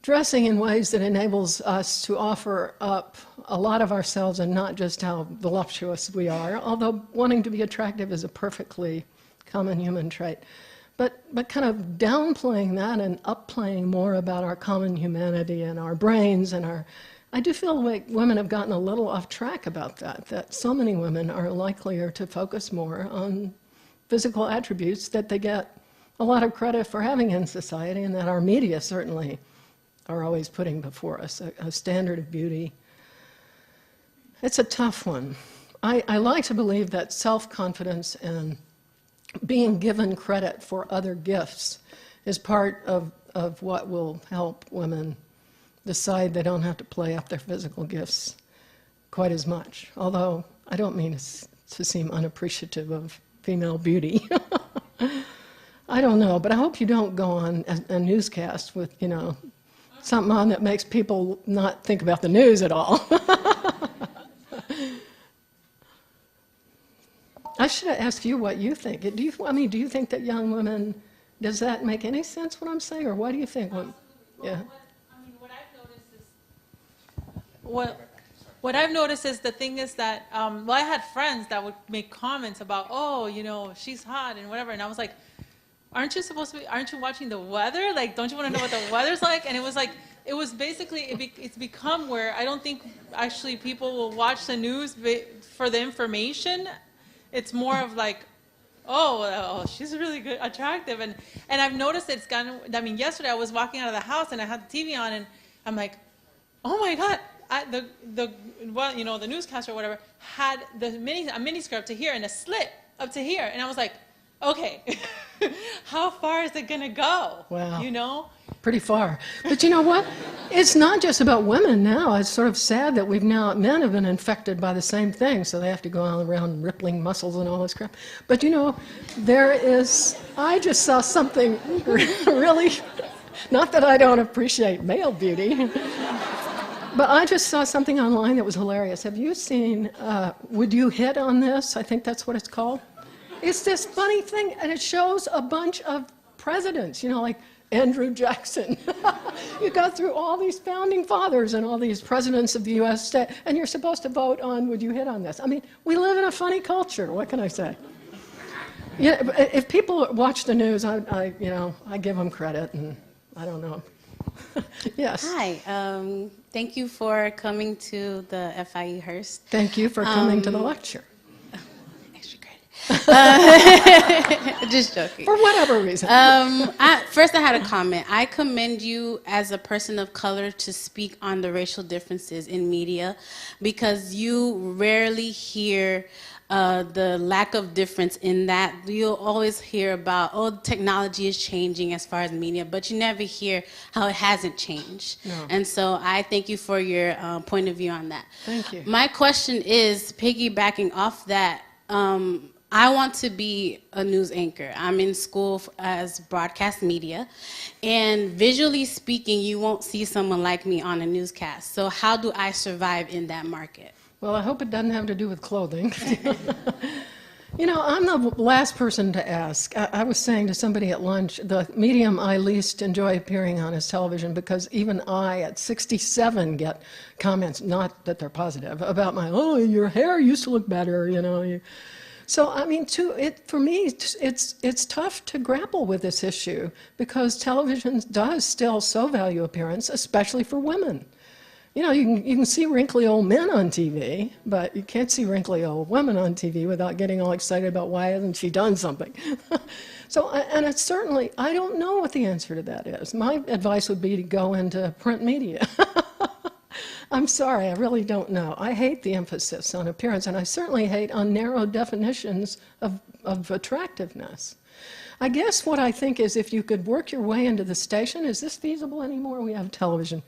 dressing in ways that enables us to offer up a lot of ourselves and not just how voluptuous we are, although wanting to be attractive is a perfectly common human trait. But kind of downplaying that and upplaying more about our common humanity and our brains and I do feel like women have gotten a little off track about that so many women are likelier to focus more on physical attributes that they get a lot of credit for having in society, and that our media certainly are always putting before us a standard of beauty. It's a tough one. I like to believe that self-confidence and being given credit for other gifts is part of what will help women decide they don't have to play up their physical gifts quite as much. Although I don't mean to seem unappreciative of female beauty. I don't know, but I hope you don't go on a newscast with, something on that makes people not think about the news at all. I should have asked you what you think. Do you think that young women, does that make any sense what I'm saying, or what do you think? Yeah. What I've noticed is the thing is that, I had friends that would make comments about, she's hot and whatever, and I was like, aren't you watching the weather? Like, don't you want to know what the weather's like? And it was basically, it's become where I don't think actually people will watch the news for the information. It's more of like, she's really good, attractive. And I've noticed it's gotten, yesterday I was walking out of the house and I had the TV on and I'm like, oh my God, the newscaster or whatever had a mini skirt up to here and a slit up to here. And I was like, okay, how far is it going to go? Wow. Pretty far. But you know what? It's not just about women now. It's sort of sad that men have been infected by the same thing, so they have to go around rippling muscles and all this crap. But I just saw something really, not that I don't appreciate male beauty, but I just saw something online that was hilarious. Have you seen, Would You Hit on This? I think that's what it's called. It's this funny thing, and it shows a bunch of presidents, like Andrew Jackson. You go through all these founding fathers and all these presidents of the U.S. state, and you're supposed to vote on, would you hit on this? I mean, we live in a funny culture. What can I say? Yeah, if people watch the news, I give them credit, and I don't know. Yes. Hi. Thank you for coming to the FIU Hearst. Thank you for coming to the lecture. Extra credit. Just joking. For whatever reason. First, I had a comment. I commend you as a person of color to speak on the racial differences in media, because you rarely hear the lack of difference in that. You'll always hear about, oh, technology is changing as far as media, but you never hear how it hasn't changed. No. And so I thank you for your point of view on that. Thank you. My question is, piggybacking off that, I want to be a news anchor. I'm in school as broadcast media, and visually speaking, you won't see someone like me on a newscast. So how do I survive in that market? Well, I hope it doesn't have to do with clothing. I'm the last person to ask. I was saying to somebody at lunch, the medium I least enjoy appearing on is television, because even I, at 67, get comments, not that they're positive, about your hair used to look better, So, I mean, for me, it's tough to grapple with this issue, because television does still so value appearance, especially for women. You can see wrinkly old men on TV, but you can't see wrinkly old women on TV without getting all excited about why hasn't she done something. So, and it's certainly, I don't know what the answer to that is. My advice would be to go into print media. I'm sorry, I really don't know. I hate the emphasis on appearance, and I certainly hate on narrow definitions of attractiveness. I guess what I think is, if you could work your way into the station, is this feasible anymore? We have television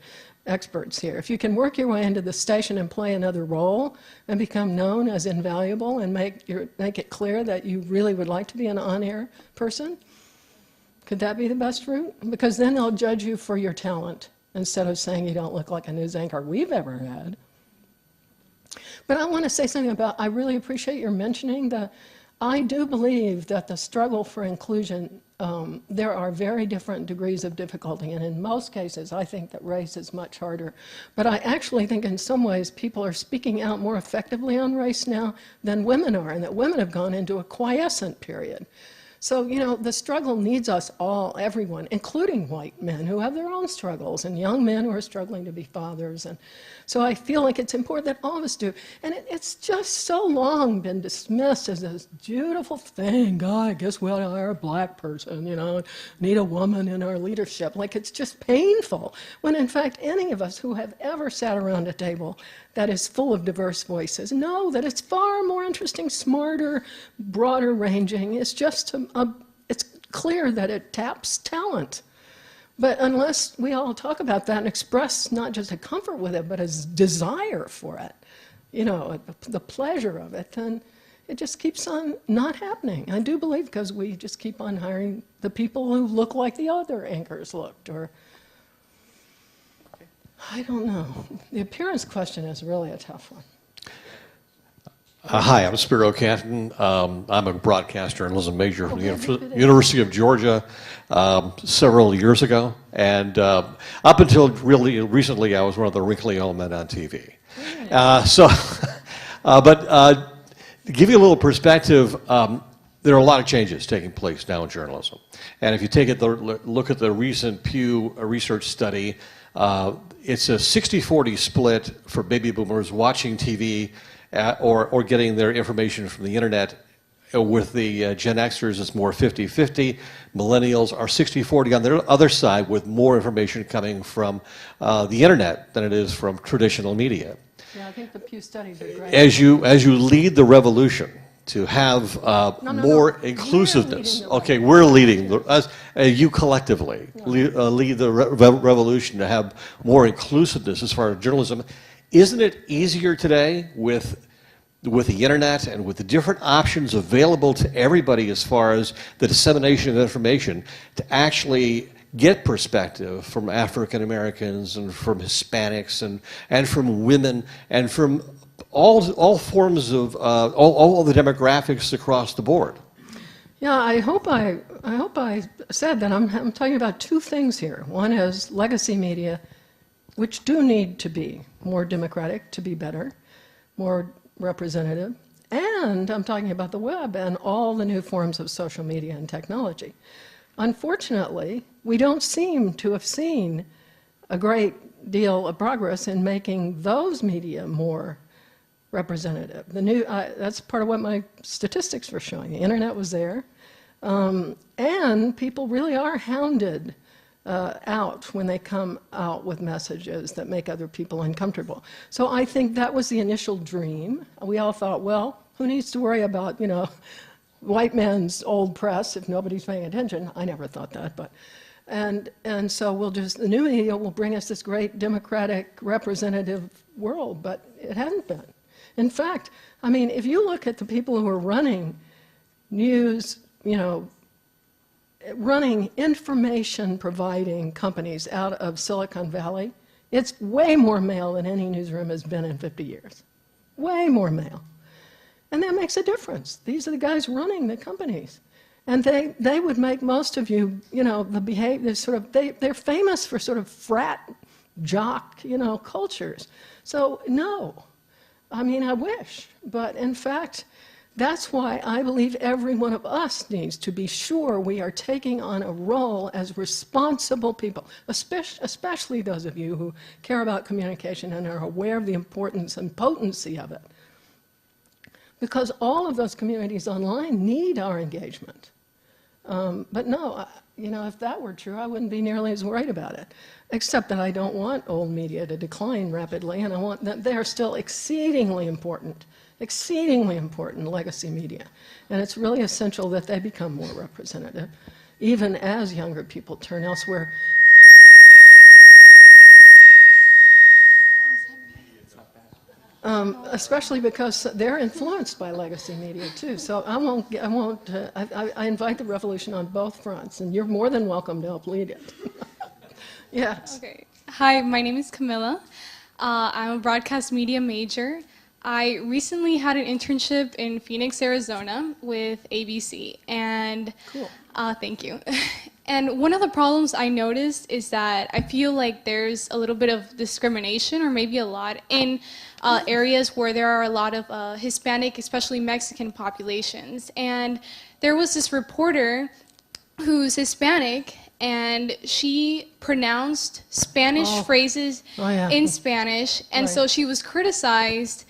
experts here. If you can work your way into the station and play another role and become known as invaluable and make it clear that you really would like to be an on-air person, could that be the best route? Because then they'll judge you for your talent instead of saying you don't look like a news anchor we've ever had. But I want to say something about, I really appreciate your mentioning that I do believe that the struggle for inclusion, there are very different degrees of difficulty, and in most cases I think that race is much harder. But I actually think in some ways people are speaking out more effectively on race now than women are, and that women have gone into a quiescent period. So, the struggle needs us all, everyone, including white men who have their own struggles, and young men who are struggling to be fathers. And so I feel like it's important that all of us do. And it's just so long been dismissed as this beautiful thing. God, I guess we ought to hire a black person, need a woman in our leadership. Like, it's just painful. When in fact, any of us who have ever sat around a table that is full of diverse voices know that it's far more interesting, smarter, broader ranging. It's just, it's clear that it taps talent. But unless we all talk about that and express not just a comfort with it, but a desire for it, the pleasure of it, then it just keeps on not happening. I do believe because we just keep on hiring the people who look like the other anchors looked, or I don't know. The appearance question is really a tough one. Hi, I'm Spiro Canton. I'm a broadcast journalism major from the University of Georgia several years ago. And up until really recently, I was one of the wrinkly old men on TV. But to give you a little perspective, there are a lot of changes taking place now in journalism. And if you look at the recent Pew research study, it's a 60-40 split for baby boomers watching TV or getting their information from the internet. With the Gen Xers, it's more 50-50. Millennials are 60-40 on their other side, with more information coming from the internet than it is from traditional media. Yeah, I think the Pew studies are great. As you lead the revolution to have more inclusiveness. Okay, we're leading, you collectively lead the revolution to have more inclusiveness as far as journalism. Isn't it easier today with the internet and with the different options available to everybody as far as the dissemination of information to actually get perspective from African Americans and from Hispanics and from women and from all forms of all the demographics across the board? Yeah, I hope I said that I'm talking about two things here. One is legacy media, which do need to be more democratic, to be better, more representative. And I'm talking about the web and all the new forms of social media and technology. Unfortunately, we don't seem to have seen a great deal of progress in making those media more representative. That's part of what my statistics were showing. The internet was there, and people really are hounded out when they come out with messages that make other people uncomfortable. So I think that was the initial dream. We all thought, well, who needs to worry about, white man's old press if nobody's paying attention? I never thought that, but. And so the new media will bring us this great democratic representative world, but it hasn't been. In fact, I mean, if you look at the people who are running news, running information-providing companies out of Silicon Valley, it's way more male than any newsroom has been in 50 years. Way more male. And that makes a difference. These are the guys running the companies. And they would make most of you, the behavior, they're famous for sort of frat, jock, cultures. So, no. I mean, I wish. But in fact, that's why I believe every one of us needs to be sure we are taking on a role as responsible people, especially those of you who care about communication and are aware of the importance and potency of it. Because all of those communities online need our engagement. But no, if that were true, I wouldn't be nearly as worried about it. Except that I don't want old media to decline rapidly, and I want that they are still exceedingly important legacy media. And it's really essential that they become more representative, even as younger people turn elsewhere. Especially because they're influenced by legacy media too. So I invite the revolution on both fronts, and you're more than welcome to help lead it. Yes. Okay. Hi, my name is Camilla. I'm a broadcast media major. I recently had an internship in Phoenix, Arizona with ABC, and Cool. Thank you. And one of the problems I noticed is that I feel like there's a little bit of discrimination, or maybe a lot, in areas where there are a lot of Hispanic, especially Mexican populations. And there was this reporter who's Hispanic, and she pronounced Spanish phrases in Spanish, and so she was criticized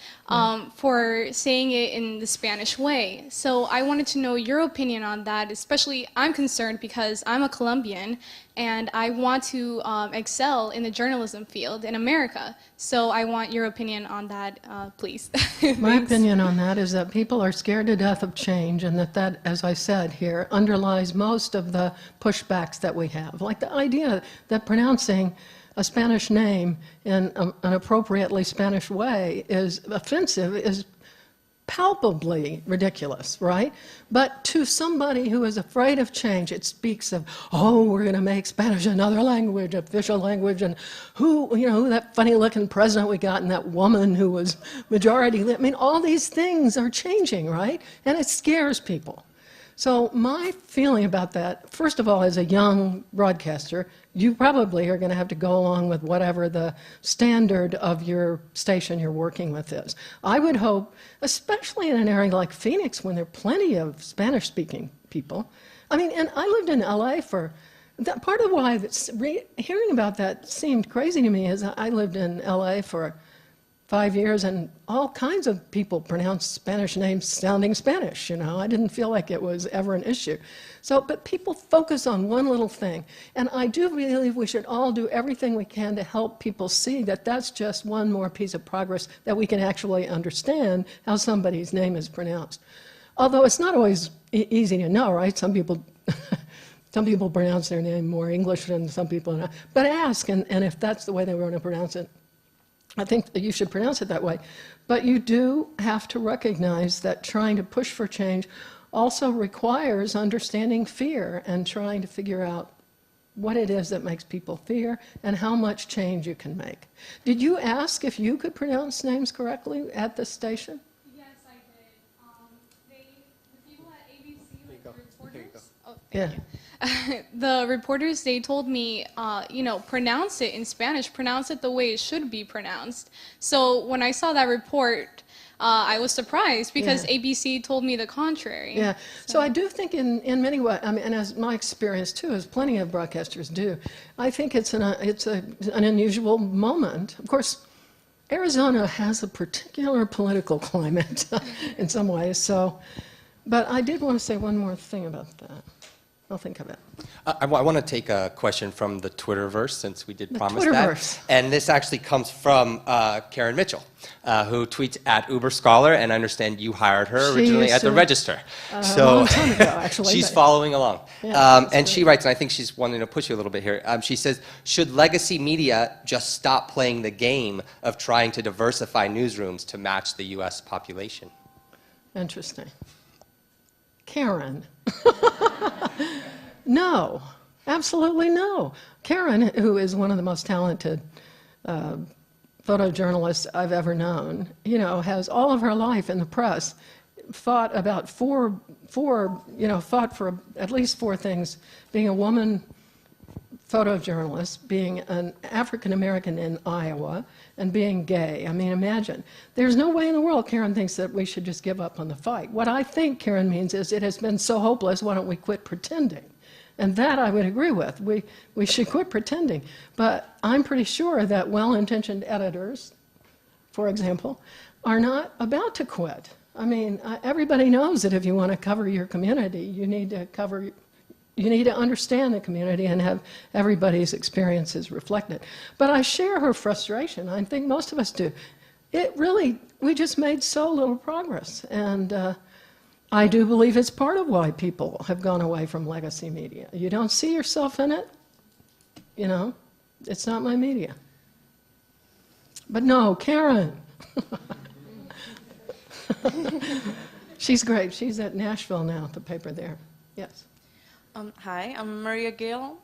for saying it in the Spanish way. So I wanted to know your opinion on that, especially I'm concerned because I'm a Colombian, and I want to excel in the journalism field in America. So I want your opinion on that, please. My opinion on that is that people are scared to death of change, and that, as I said here, underlies most of the pushbacks that we have. Like the idea that pronouncing a Spanish name in an appropriately Spanish way is offensive is palpably ridiculous, right? But to somebody who is afraid of change, it speaks of, oh, we're going to make Spanish another language, official language, and who that funny-looking president we got and that woman who was majority. I mean, all these things are changing, right? And it scares people. So my feeling about that, first of all, as a young broadcaster, you probably are going to have to go along with whatever the standard of your station you're working with is. I would hope, especially in an area like Phoenix, when there are plenty of Spanish-speaking people. I mean, and I lived in LA for, that part of why hearing about that seemed crazy to me is I lived in LA for 5 years, and all kinds of people pronounced Spanish names sounding Spanish, I didn't feel like it was ever an issue. So, but people focus on one little thing, and I do believe we should all do everything we can to help people see that that's just one more piece of progress, that we can actually understand how somebody's name is pronounced. Although it's not always easy to know, right? Some people pronounce their name more English than some people not. But ask, and if that's the way they want to pronounce it, I think that you should pronounce it that way. But you do have to recognize that trying to push for change also requires understanding fear and trying to figure out what it is that makes people fear and how much change you can make. Did you ask if you could pronounce names correctly at the station? Yes, I did. The people at ABC, the reporters Yeah. The reporters, they told me, pronounce it in Spanish, pronounce it the way it should be pronounced. So when I saw that report, I was surprised because Yeah. ABC told me the contrary. Yeah, so I do think in many ways, I mean, and as my experience too, as plenty of broadcasters do, I think it's an unusual moment. Of course, Arizona has a particular political climate in some ways, so, but I did want to say one more thing about that. I'll think of it. I want to take a question from the Twitterverse, since we did promise Twitterverse. that. And this actually comes from Karen Mitchell, who tweets at Uber Scholar, and I understand you hired her She originally used at the to- Register. A long time ago, actually. She's but- following along. Yeah, that's and great. she writes, and I think she's wanting to push you a little bit here. She says, should legacy media just stop playing the game of trying to diversify newsrooms to match the U.S. population? Interesting. Karen. No, absolutely no. Karen, who is one of the most talented photojournalists I've ever known, has all of her life in the press fought about fought for at least four things: being a woman photojournalist, being an African American in Iowa, and being gay. I mean, imagine. There's no way in the world Karen thinks that we should just give up on the fight. What I think Karen means is it has been so hopeless, why don't we quit pretending? And that I would agree with. We should quit pretending. But I'm pretty sure that well-intentioned editors, for example, are not about to quit. I mean, everybody knows that if you want to cover your community, you need to understand the community and have everybody's experiences reflected. But I share her frustration. I think most of us do. We just made so little progress. And I do believe it's part of why people have gone away from legacy media. You don't see yourself in it, it's not my media. But no, Karen. She's great. She's at Nashville now at the paper there. Yes. Hi, I'm Maria Gill,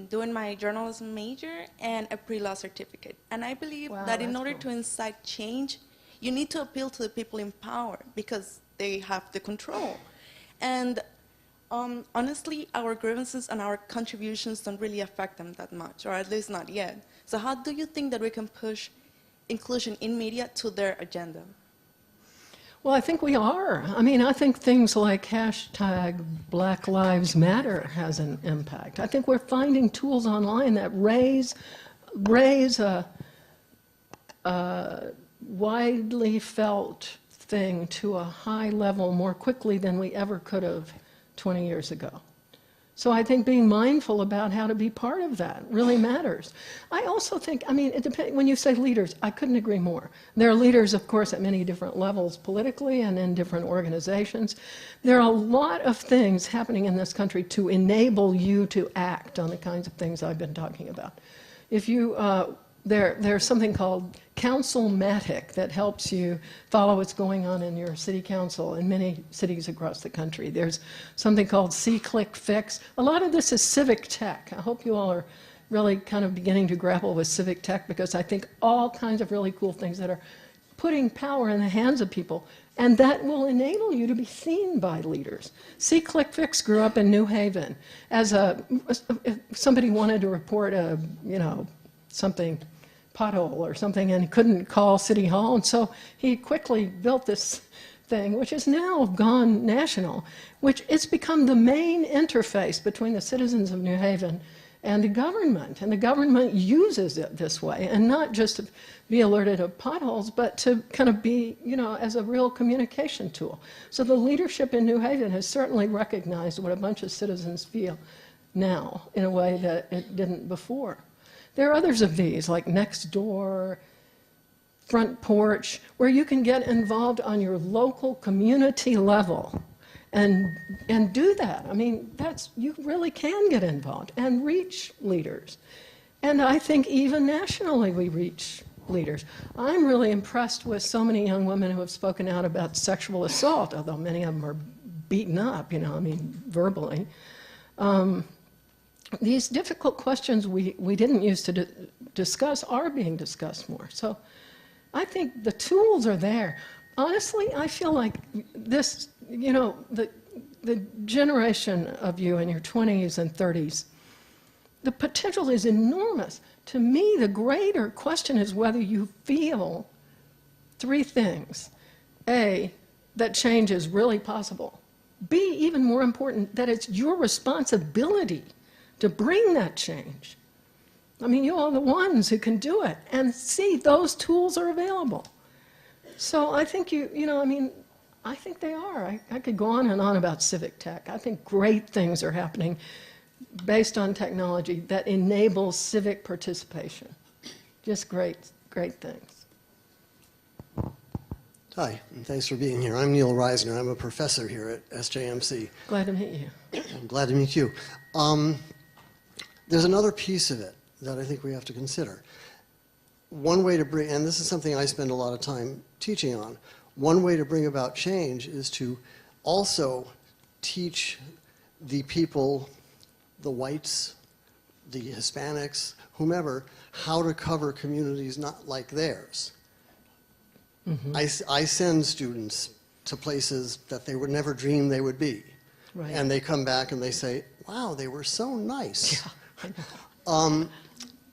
doing my journalism major and a pre-law certificate. And I believe Wow, that in that's order cool. to incite change, you need to appeal to the people in power because they have the control. And honestly, our grievances and our contributions don't really affect them that much, or at least not yet. So how do you think that we can push inclusion in media to their agenda? Well, I think we are. I mean, I think things like hashtag Black Lives Matter has an impact. I think we're finding tools online that raise a widely felt thing to a high level more quickly than we ever could have 20 years ago. So I think being mindful about how to be part of that really matters. I also think, I mean, it depends, when you say leaders, I couldn't agree more. There are leaders, of course, at many different levels politically and in different organizations. There are a lot of things happening in this country to enable you to act on the kinds of things I've been talking about. If you, there's something called Councilmatic that helps you follow what's going on in your city council in many cities across the country. There's something called See-Click Fix. A lot of this is civic tech. I hope you all are really kind of beginning to grapple with civic tech because I think all kinds of really cool things that are putting power in the hands of people and that will enable you to be seen by leaders. See-Click Fix grew up in New Haven. If somebody wanted to report something pothole or something and couldn't call City Hall. And so he quickly built this thing, which has now gone national, which it's become the main interface between the citizens of New Haven and the government. And the government uses it this way, and not just to be alerted of potholes, but to kind of be, as a real communication tool. So the leadership in New Haven has certainly recognized what a bunch of citizens feel now in a way that it didn't before. There are others of these, like Nextdoor, Front Porch, where you can get involved on your local community level and do that. I mean, you really can get involved and reach leaders. And I think even nationally we reach leaders. I'm really impressed with so many young women who have spoken out about sexual assault, although many of them are beaten up, verbally. These difficult questions we didn't used to discuss are being discussed more. So I think the tools are there. Honestly, I feel like this, the generation of you in your 20s and 30s, the potential is enormous. To me, the greater question is whether you feel three things. A, that change is really possible. B, even more important, that it's your responsibility to bring that change. I mean, you are the ones who can do it. And C, those tools are available. So I think I think they are. I could go on and on about civic tech. I think great things are happening based on technology that enables civic participation. Just great, great things. Hi, and thanks for being here. I'm Neil Reisner. I'm a professor here at SJMC. Glad to meet you. I'm glad to meet you. There's another piece of it that I think we have to consider. One way to bring, and this is something I spend a lot of time teaching on, one way to bring about change is to also teach the people, the whites, the Hispanics, whomever, how to cover communities not like theirs. Mm-hmm. I send students to places that they would never dream they would be. Right. And they come back and they say, wow, they were so nice. Yeah, I know.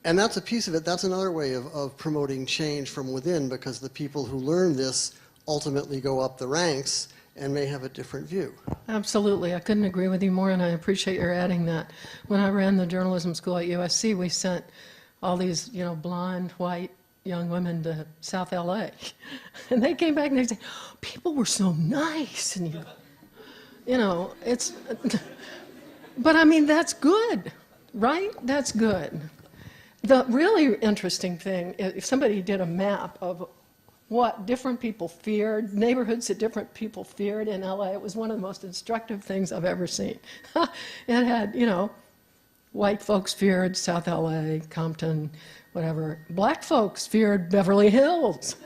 And that's a piece of it. That's another way of promoting change from within, because the people who learn this ultimately go up the ranks and may have a different view. Absolutely. I couldn't agree with you more, and I appreciate your adding that. When I ran the journalism school at USC, we sent all these, blonde, white young women to South LA. And they came back and they said, people were so nice. And it's, but I mean, that's good, right? That's good. The really interesting thing, if somebody did a map of what different people feared, neighborhoods that different people feared in LA, it was one of the most instructive things I've ever seen. It had, white folks feared South LA, Compton, whatever. Black folks feared Beverly Hills.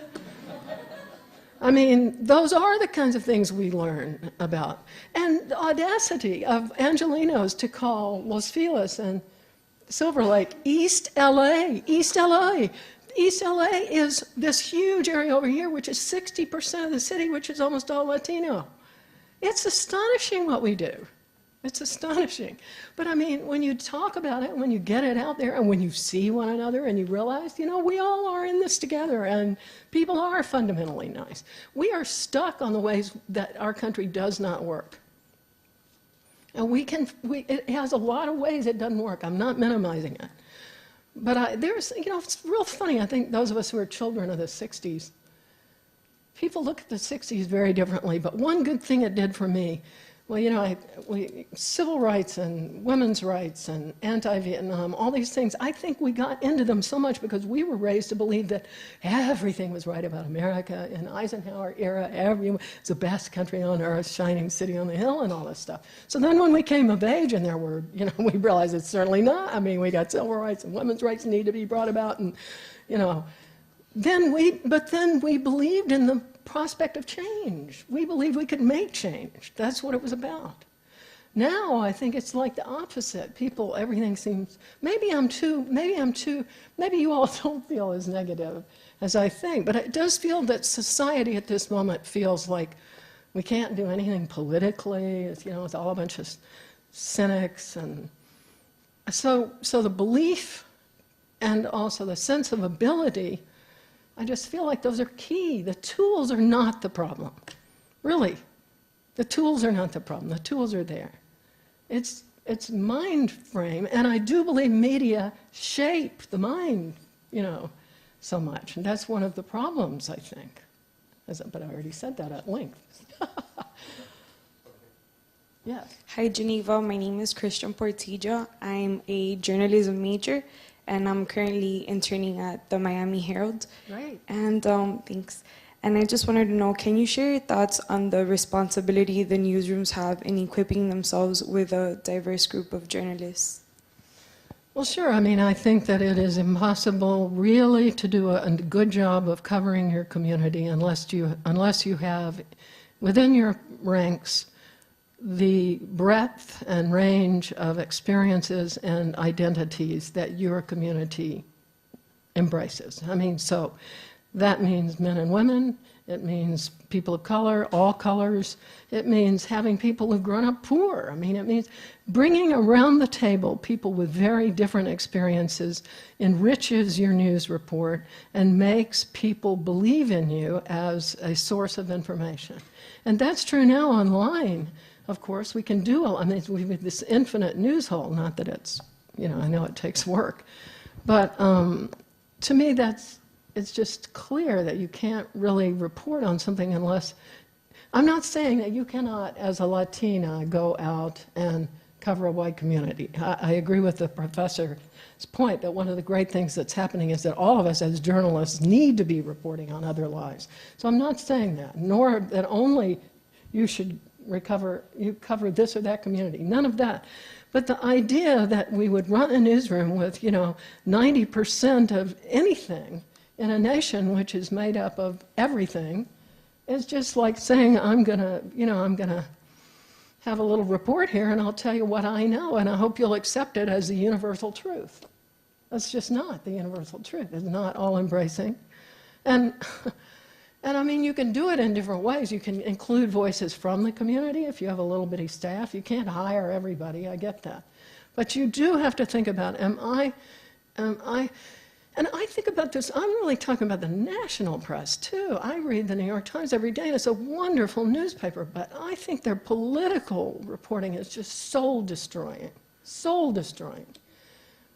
I mean, those are the kinds of things we learn about. And the audacity of Angelenos to call Los Feliz and Silver Lake East LA, East LA. East LA is this huge area over here, which is 60% of the city, which is almost all Latino. It's astonishing what we do. It's astonishing. But I mean, when you talk about it, when you get it out there, and when you see one another and you realize, we all are in this together, and people are fundamentally nice. We are stuck on the ways that our country does not work. And it has a lot of ways it doesn't work. I'm not minimizing it. But it's real funny. I think those of us who are children of the 60s, people look at the 60s very differently. But one good thing it did for me, civil rights and women's rights and anti-Vietnam, all these things, I think we got into them so much because we were raised to believe that everything was right about America. In Eisenhower era, it's the best country on earth, shining city on the hill and all this stuff. So then when we came of age and there were, we realized it's certainly not. I mean, we got civil rights and women's rights need to be brought about, and, then we believed in the prospect of change. We believed we could make change. That's what it was about. Now I think it's like the opposite. Everything seems, maybe you all don't feel as negative as I think, but it does feel that society at this moment feels like we can't do anything politically. It's all a bunch of cynics. And so the belief and also the sense of ability, I just feel like those are key. The tools are not the problem. Really. The tools are not the problem. The tools are there. It's mind frame, and I do believe media shape the mind, so much. And that's one of the problems, I think. But I already said that at length. Yes. Hi, Geneva. My name is Christian Portilla. I'm a journalism major, and I'm currently interning at the Miami Herald. Right. And thanks. And I just wanted to know, can you share your thoughts on the responsibility the newsrooms have in equipping themselves with a diverse group of journalists? Well, sure. I mean, I think that it is impossible really to do a good job of covering your community unless you have within your ranks the breadth and range of experiences and identities that your community embraces. I mean, so That means men and women. It means people of color, all colors. It means having people who've grown up poor. I mean, it means bringing around the table people with very different experiences enriches your news report and makes people believe in you as a source of information. And that's true now online. Of course, we can do, I mean, we have this infinite news hole, not that it's, I know it takes work. But to me, it's just clear that you can't really report on something unless, I'm not saying that you cannot, as a Latina, go out and cover a white community. I agree with the professor's point that one of the great things that's happening is that all of us as journalists need to be reporting on other lives. So I'm not saying that, nor that only you should cover this or that community, none of that. But the idea that we would run a newsroom with, 90% of anything in a nation which is made up of everything is just like saying, I'm gonna have a little report here and I'll tell you what I know and I hope you'll accept it as the universal truth. That's just not the universal truth. It's not all embracing. And I mean, you can do it in different ways. You can include voices from the community if you have a little bitty staff. You can't hire everybody, I get that. But you do have to think about, and I think about this, I'm really talking about the national press too. I read the New York Times every day and it's a wonderful newspaper, but I think their political reporting is just soul destroying.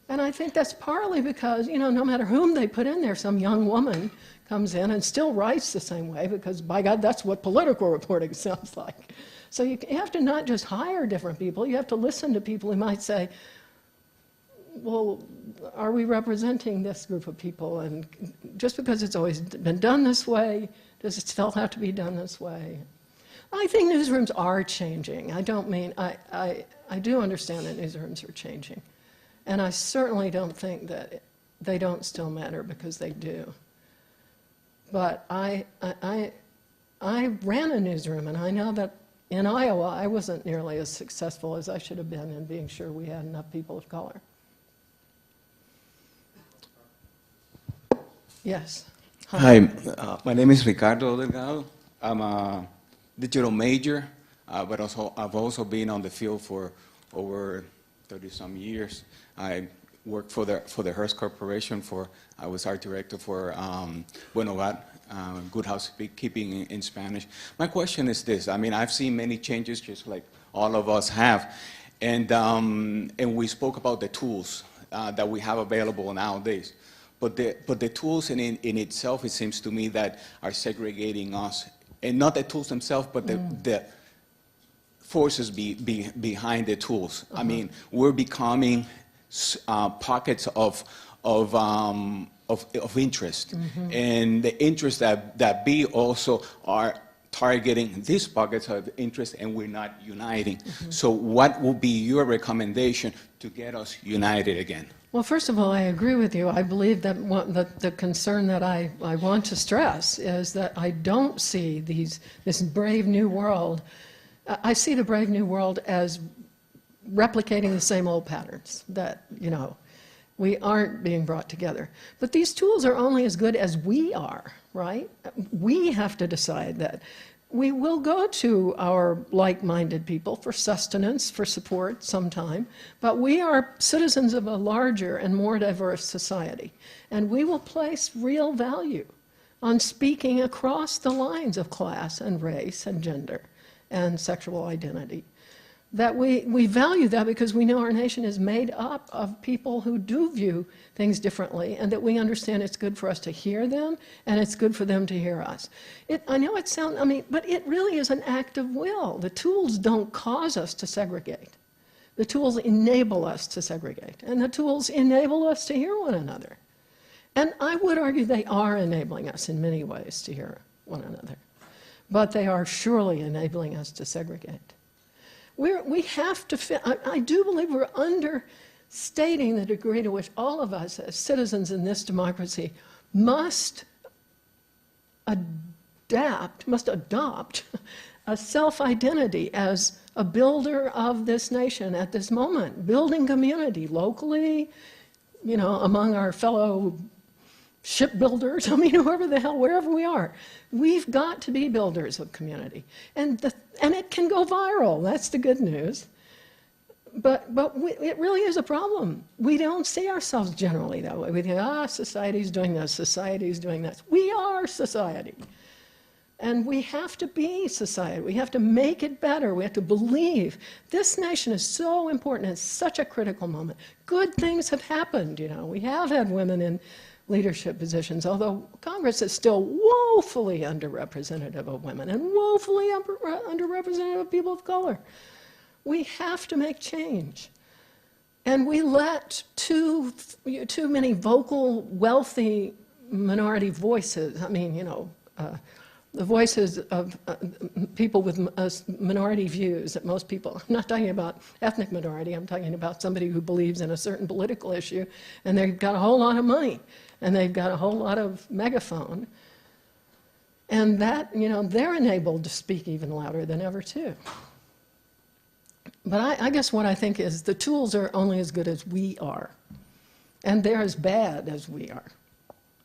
And I think that's partly because, no matter whom they put in there, some young woman comes in and still writes the same way because, by God, that's what political reporting sounds like. So you have to not just hire different people, you have to listen to people who might say, well, are we representing this group of people? And just because it's always been done this way, does it still have to be done this way? I think newsrooms are changing. I don't mean, I do understand that newsrooms are changing. And I certainly don't think that they don't still matter because they do. But I ran a newsroom, and I know that in Iowa, I wasn't nearly as successful as I should have been in being sure we had enough people of color. Yes. Hi, my name is Ricardo Delgado. I'm a digital major, but I've also been on the field for over 30-some years. I worked for the Hearst Corporation. I was art director for Buen Hogar, Good Housekeeping in Spanish. My question is this: I mean, I've seen many changes, just like all of us have, and we spoke about the tools that we have available nowadays. But the tools in itself, it seems to me, that are segregating us, and not the tools themselves, but the forces behind the tools. I mean, we're becoming pockets of interest, and the interests that be also are targeting these pockets of interest, and we're not uniting. So what would be your recommendation to get us united again? Well, first of all, I agree with you. I believe that the concern that I want to stress is that I don't see this brave new world. I see the brave new world as replicating the same old patterns that, we aren't being brought together. But these tools are only as good as we are, right? We have to decide that. We will go to our like-minded people for sustenance, for support sometime, but we are citizens of a larger and more diverse society, and we will place real value on speaking across the lines of class and race and gender and sexual identity. That we value that because we know our nation is made up of people who do view things differently, and that we understand it's good for us to hear them, and it's good for them to hear us. I know it sounds, but it really is an act of will. The tools don't cause us to segregate. The tools enable us to segregate, and the tools enable us to hear one another. And I would argue they are enabling us in many ways to hear one another, but they are surely enabling us to segregate. We have to fit, I do believe we're understating the degree to which all of us as citizens in this democracy must adopt a self-identity as a builder of this nation at this moment, building community locally, among our fellow shipbuilders, I mean, whoever the hell, wherever we are. We've got to be builders of community. And it can go viral. That's the good news. But it really is a problem. We don't see ourselves generally that way. We think, society's doing this, society's doing this. We are society. And we have to be society. We have to make it better. We have to believe. This nation is so important. It's such a critical moment. Good things have happened, you know. We have had women in leadership positions, although Congress is still woefully underrepresentative of women and woefully underrepresentative of people of color. We have to make change. And we let too many vocal, wealthy minority voices, I mean, you know, the voices of people with minority views that most people, I'm not talking about ethnic minority, I'm talking about somebody who believes in a certain political issue and they've got a whole lot of money and they've got a whole lot of megaphone. And that, you know, they're enabled to speak even louder than ever too. But I guess what I think is the tools are only as good as we are. And they're as bad as we are.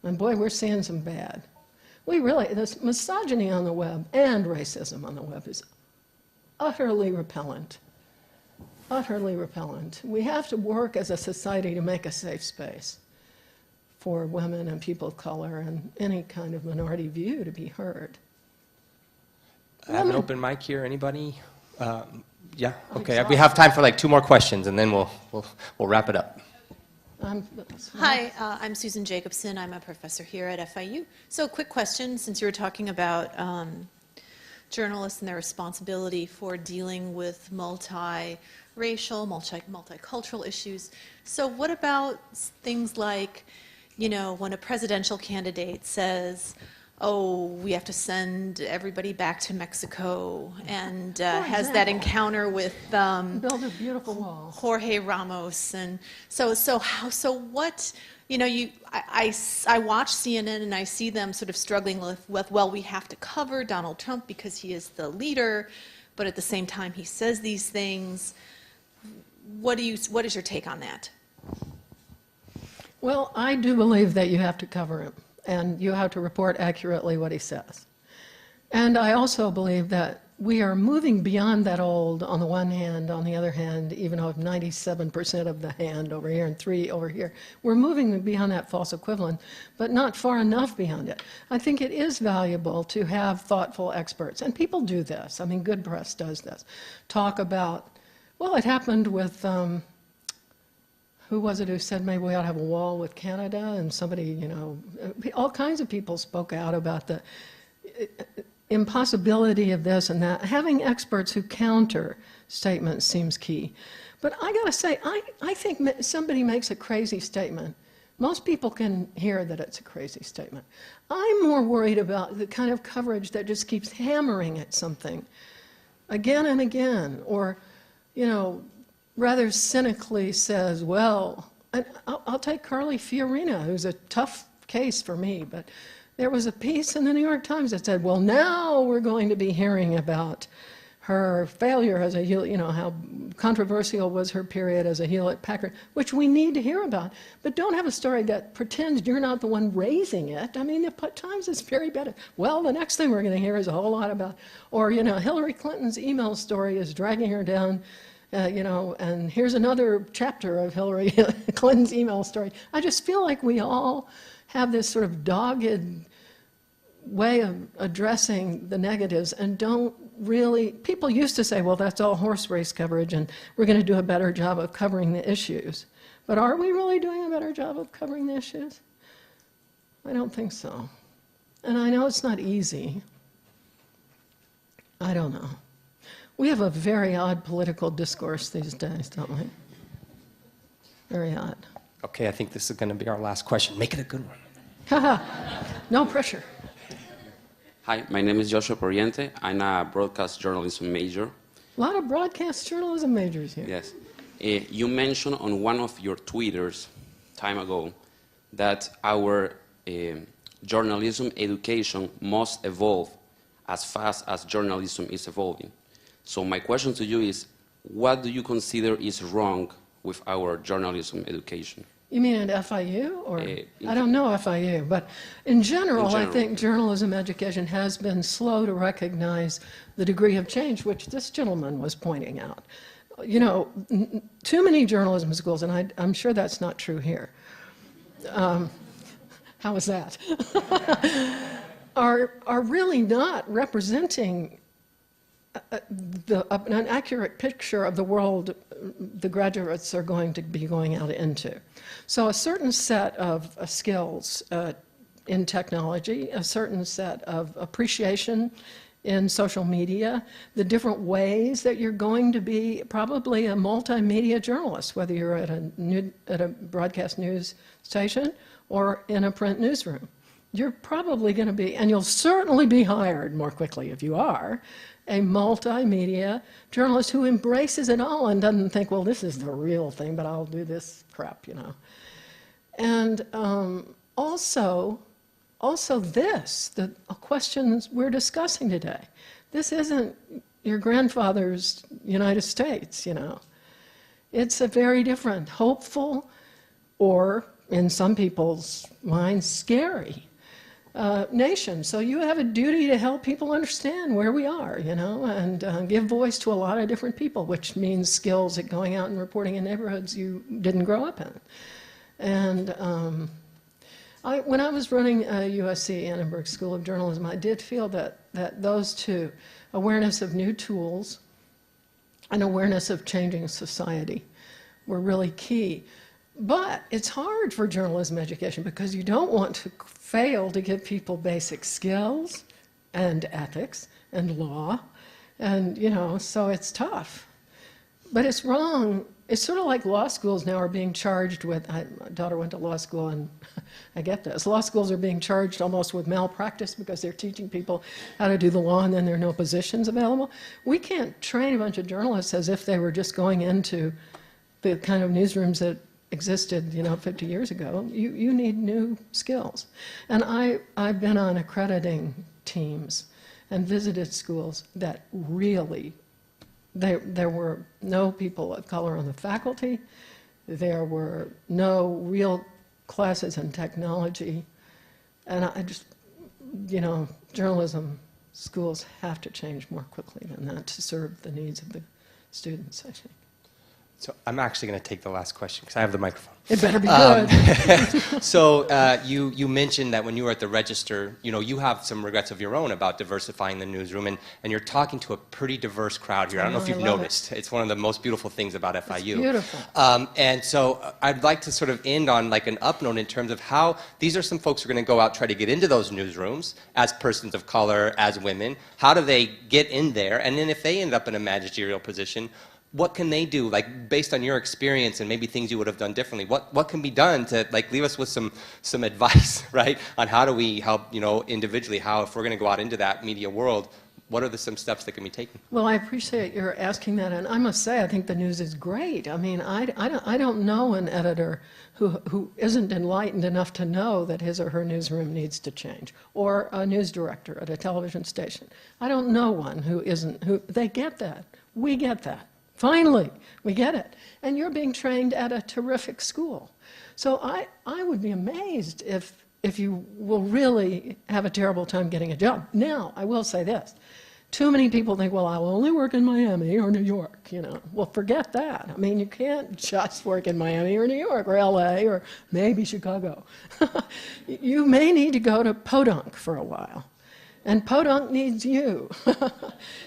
And boy, we're seeing some bad. This misogyny on the web and racism on the web is utterly repellent. Utterly repellent. We have to work as a society to make a safe space for women and people of color and any kind of minority view to be heard. I have an open mic here. Anybody? Yeah. Okay. We have time for like 2 more questions, and then we'll wrap it up. Hi, I'm Susan Jacobson. I'm a professor here at FIU. So, quick question, since you were talking about journalists and their responsibility for dealing with multiracial, multicultural issues. So, what about things like, you know, when a presidential candidate says, oh, we have to send everybody back to Mexico, and has that encounter with build a beautiful wall. Jorge Ramos, and so what, you know, I watch CNN and I see them sort of struggling with well, we have to cover Donald Trump because he is the leader, but at the same time he says these things. What is your take on that? Well, I do believe that you have to cover him. And you have to report accurately what he says. And I also believe that we are moving beyond that old, on the one hand, on the other hand, even though 97% of the hand over here and 3 over here, we're moving beyond that false equivalent, but not far enough beyond it. I think it is valuable to have thoughtful experts, and people do this. I mean, good press does this. Talk about, well, it happened with, who was it who said maybe we ought to have a wall with Canada? And somebody, you know, all kinds of people spoke out about the impossibility of this and that. Having experts who counter statements seems key. But I got to say, I think somebody makes a crazy statement. Most people can hear that it's a crazy statement. I'm more worried about the kind of coverage that just keeps hammering at something again and again, or, you know, rather cynically says, well, and I'll take Carly Fiorina, who's a tough case for me, but there was a piece in the New York Times that said, well, now we're going to be hearing about her failure as a, you know, how controversial was her period as a Hewlett-Packard, which we need to hear about. But don't have a story that pretends you're not the one raising it. I mean, at times it's very bad. Well, the next thing we're going to hear is a whole lot about, or, you know, Hillary Clinton's email story is dragging her down. You know, and here's another chapter of Hillary Clinton's email story. I just feel like we all have this sort of dogged way of addressing the negatives and don't really, people used to say, well, that's all horse race coverage and we're going to do a better job of covering the issues. But are we really doing a better job of covering the issues? I don't think so. And I know it's not easy. I don't know. We have a very odd political discourse these days, don't we? Very odd. Okay, I think this is going to be our last question. Make it a good one. Haha, no pressure. Hi, my name is Joshua Poriente. I'm a broadcast journalism major. A lot of broadcast journalism majors here. Yes. You mentioned on one of your Twitters time ago that our journalism education must evolve as fast as journalism is evolving. So my question to you is, what do you consider is wrong with our journalism education? You mean at FIU? Or in I don't know FIU, but in general, I general. think journalism education has been slow to recognize the degree of change which this gentleman was pointing out. You know, too many journalism schools, and I'm sure that's not true here. How is that? are really not representing an accurate picture of the world the graduates are going to be going out into. So a certain set of skills in technology, a certain set of appreciation in social media, the different ways that you're going to be probably a multimedia journalist, whether you're at a broadcast news station or in a print newsroom. You're probably going to be, and you'll certainly be hired more quickly if you are, a multimedia journalist who embraces it all and doesn't think, well, this is the real thing, but I'll do this crap, you know. And also this, the questions we're discussing today. This isn't your grandfather's United States, you know. It's a very different, hopeful, or in some people's minds, scary nation. So you have a duty to help people understand where we are, you know, and give voice to a lot of different people, which means skills at going out and reporting in neighborhoods you didn't grow up in. And when I was running USC Annenberg School of Journalism, I did feel that those two, awareness of new tools and awareness of changing society, were really key. But it's hard for journalism education because you don't want to fail to give people basic skills and ethics and law, and, you know, so it's tough. But it's wrong. It's sort of like law schools now are being charged with, my daughter went to law school, and I get this. Law schools are being charged almost with malpractice because they're teaching people how to do the law and then there are no positions available. We can't train a bunch of journalists as if they were just going into the kind of newsrooms that existed, you know, 50 years ago. You need new skills. And I've been on accrediting teams and visited schools that really, there were no people of color on the faculty. There were no real classes in technology. And I just, you know, journalism schools have to change more quickly than that to serve the needs of the students, I think. So I'm actually going to take the last question because I have the microphone. It better be good. So you mentioned that when you were at the Register, you know, you have some regrets of your own about diversifying the newsroom, and you're talking to a pretty diverse crowd here. I don't know if you've noticed. It's one of the most beautiful things about FIU. It's beautiful. And so I'd like to sort of end on like an up note in terms of how these are some folks who are going to go out, try to get into those newsrooms as persons of color, as women. How do they get in there? And then if they end up in a managerial position, what can they do, like based on your experience and maybe things you would have done differently? What can be done to like leave us with some advice, right, on how do we help, you know, individually, how if we're going to go out into that media world, what are some steps that can be taken? Well, I appreciate your asking that, and I must say I think the news is great. I mean, I don't know an editor who isn't enlightened enough to know that his or her newsroom needs to change, or a news director at a television station. I don't know one who isn't. They get that. We get that. Finally, we get it. And you're being trained at a terrific school. So I would be amazed if you will really have a terrible time getting a job. Now, I will say this. Too many people think, well, I'll only work in Miami or New York, you know. Well, forget that. I mean, you can't just work in Miami or New York or LA or maybe Chicago. You may need to go to Podunk for a while. And Podunk needs you.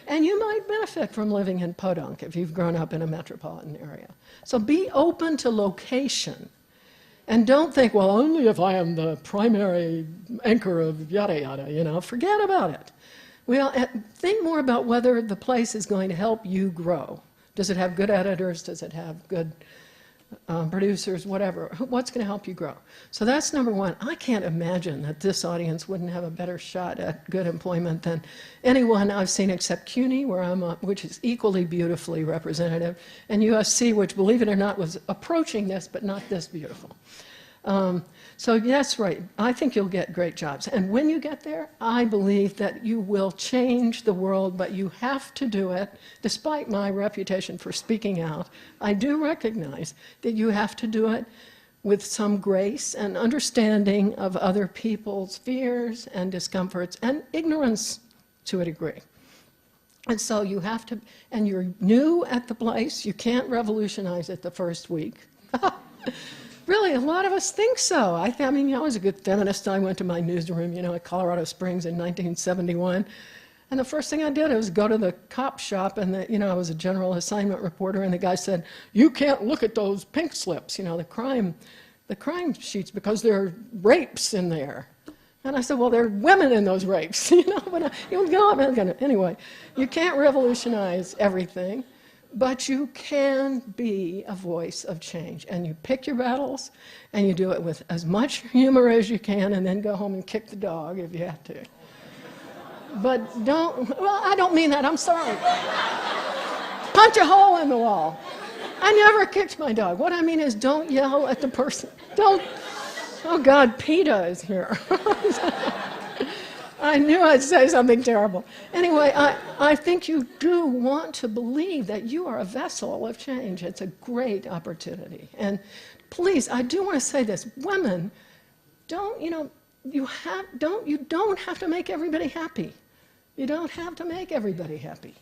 And you might benefit from living in Podunk if you've grown up in a metropolitan area. So be open to location. And don't think, well, only if I am the primary anchor of yada yada, you know. Forget about it. Well, think more about whether the place is going to help you grow. Does it have good editors? Does it have good producers, whatever? What's going to help you grow? So that's number one. I can't imagine that this audience wouldn't have a better shot at good employment than anyone I've seen except CUNY, where which is equally beautifully representative, and USC, which, believe it or not, was approaching this, but not this beautiful. So yes, right, I think you'll get great jobs. And when you get there, I believe that you will change the world, but you have to do it. Despite my reputation for speaking out, I do recognize that you have to do it with some grace and understanding of other people's fears and discomforts and ignorance to a degree. And so you have to, and you're new at the place, you can't revolutionize it the first week. Really, a lot of us think so. I mean, I was a good feminist. I went to my newsroom, at Colorado Springs in 1971. And the first thing I did was go to the cop shop, and I was a general assignment reporter, and the guy said, "You can't look at those pink slips, the crime sheets, because there are rapes in there." And I said, "Well, there are women in those rapes, Anyway, you can't revolutionize everything, but you can be a voice of change. And you pick your battles, and you do it with as much humor as you can, and then go home and kick the dog if you have to. But I don't mean that, I'm sorry. Punch a hole in the wall. I never kicked my dog. What I mean is don't yell at the person. Oh God, PETA is here. I knew I'd say something terrible. Anyway, I think you do want to believe that you are a vessel of change. It's a great opportunity. And please, I do want to say this. Women, you don't have to make everybody happy. You don't have to make everybody happy.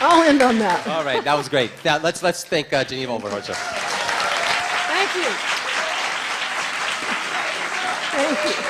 I'll end on that. All right, that was great. Now let's thank Geneva Overholser. Thank you. Thank you.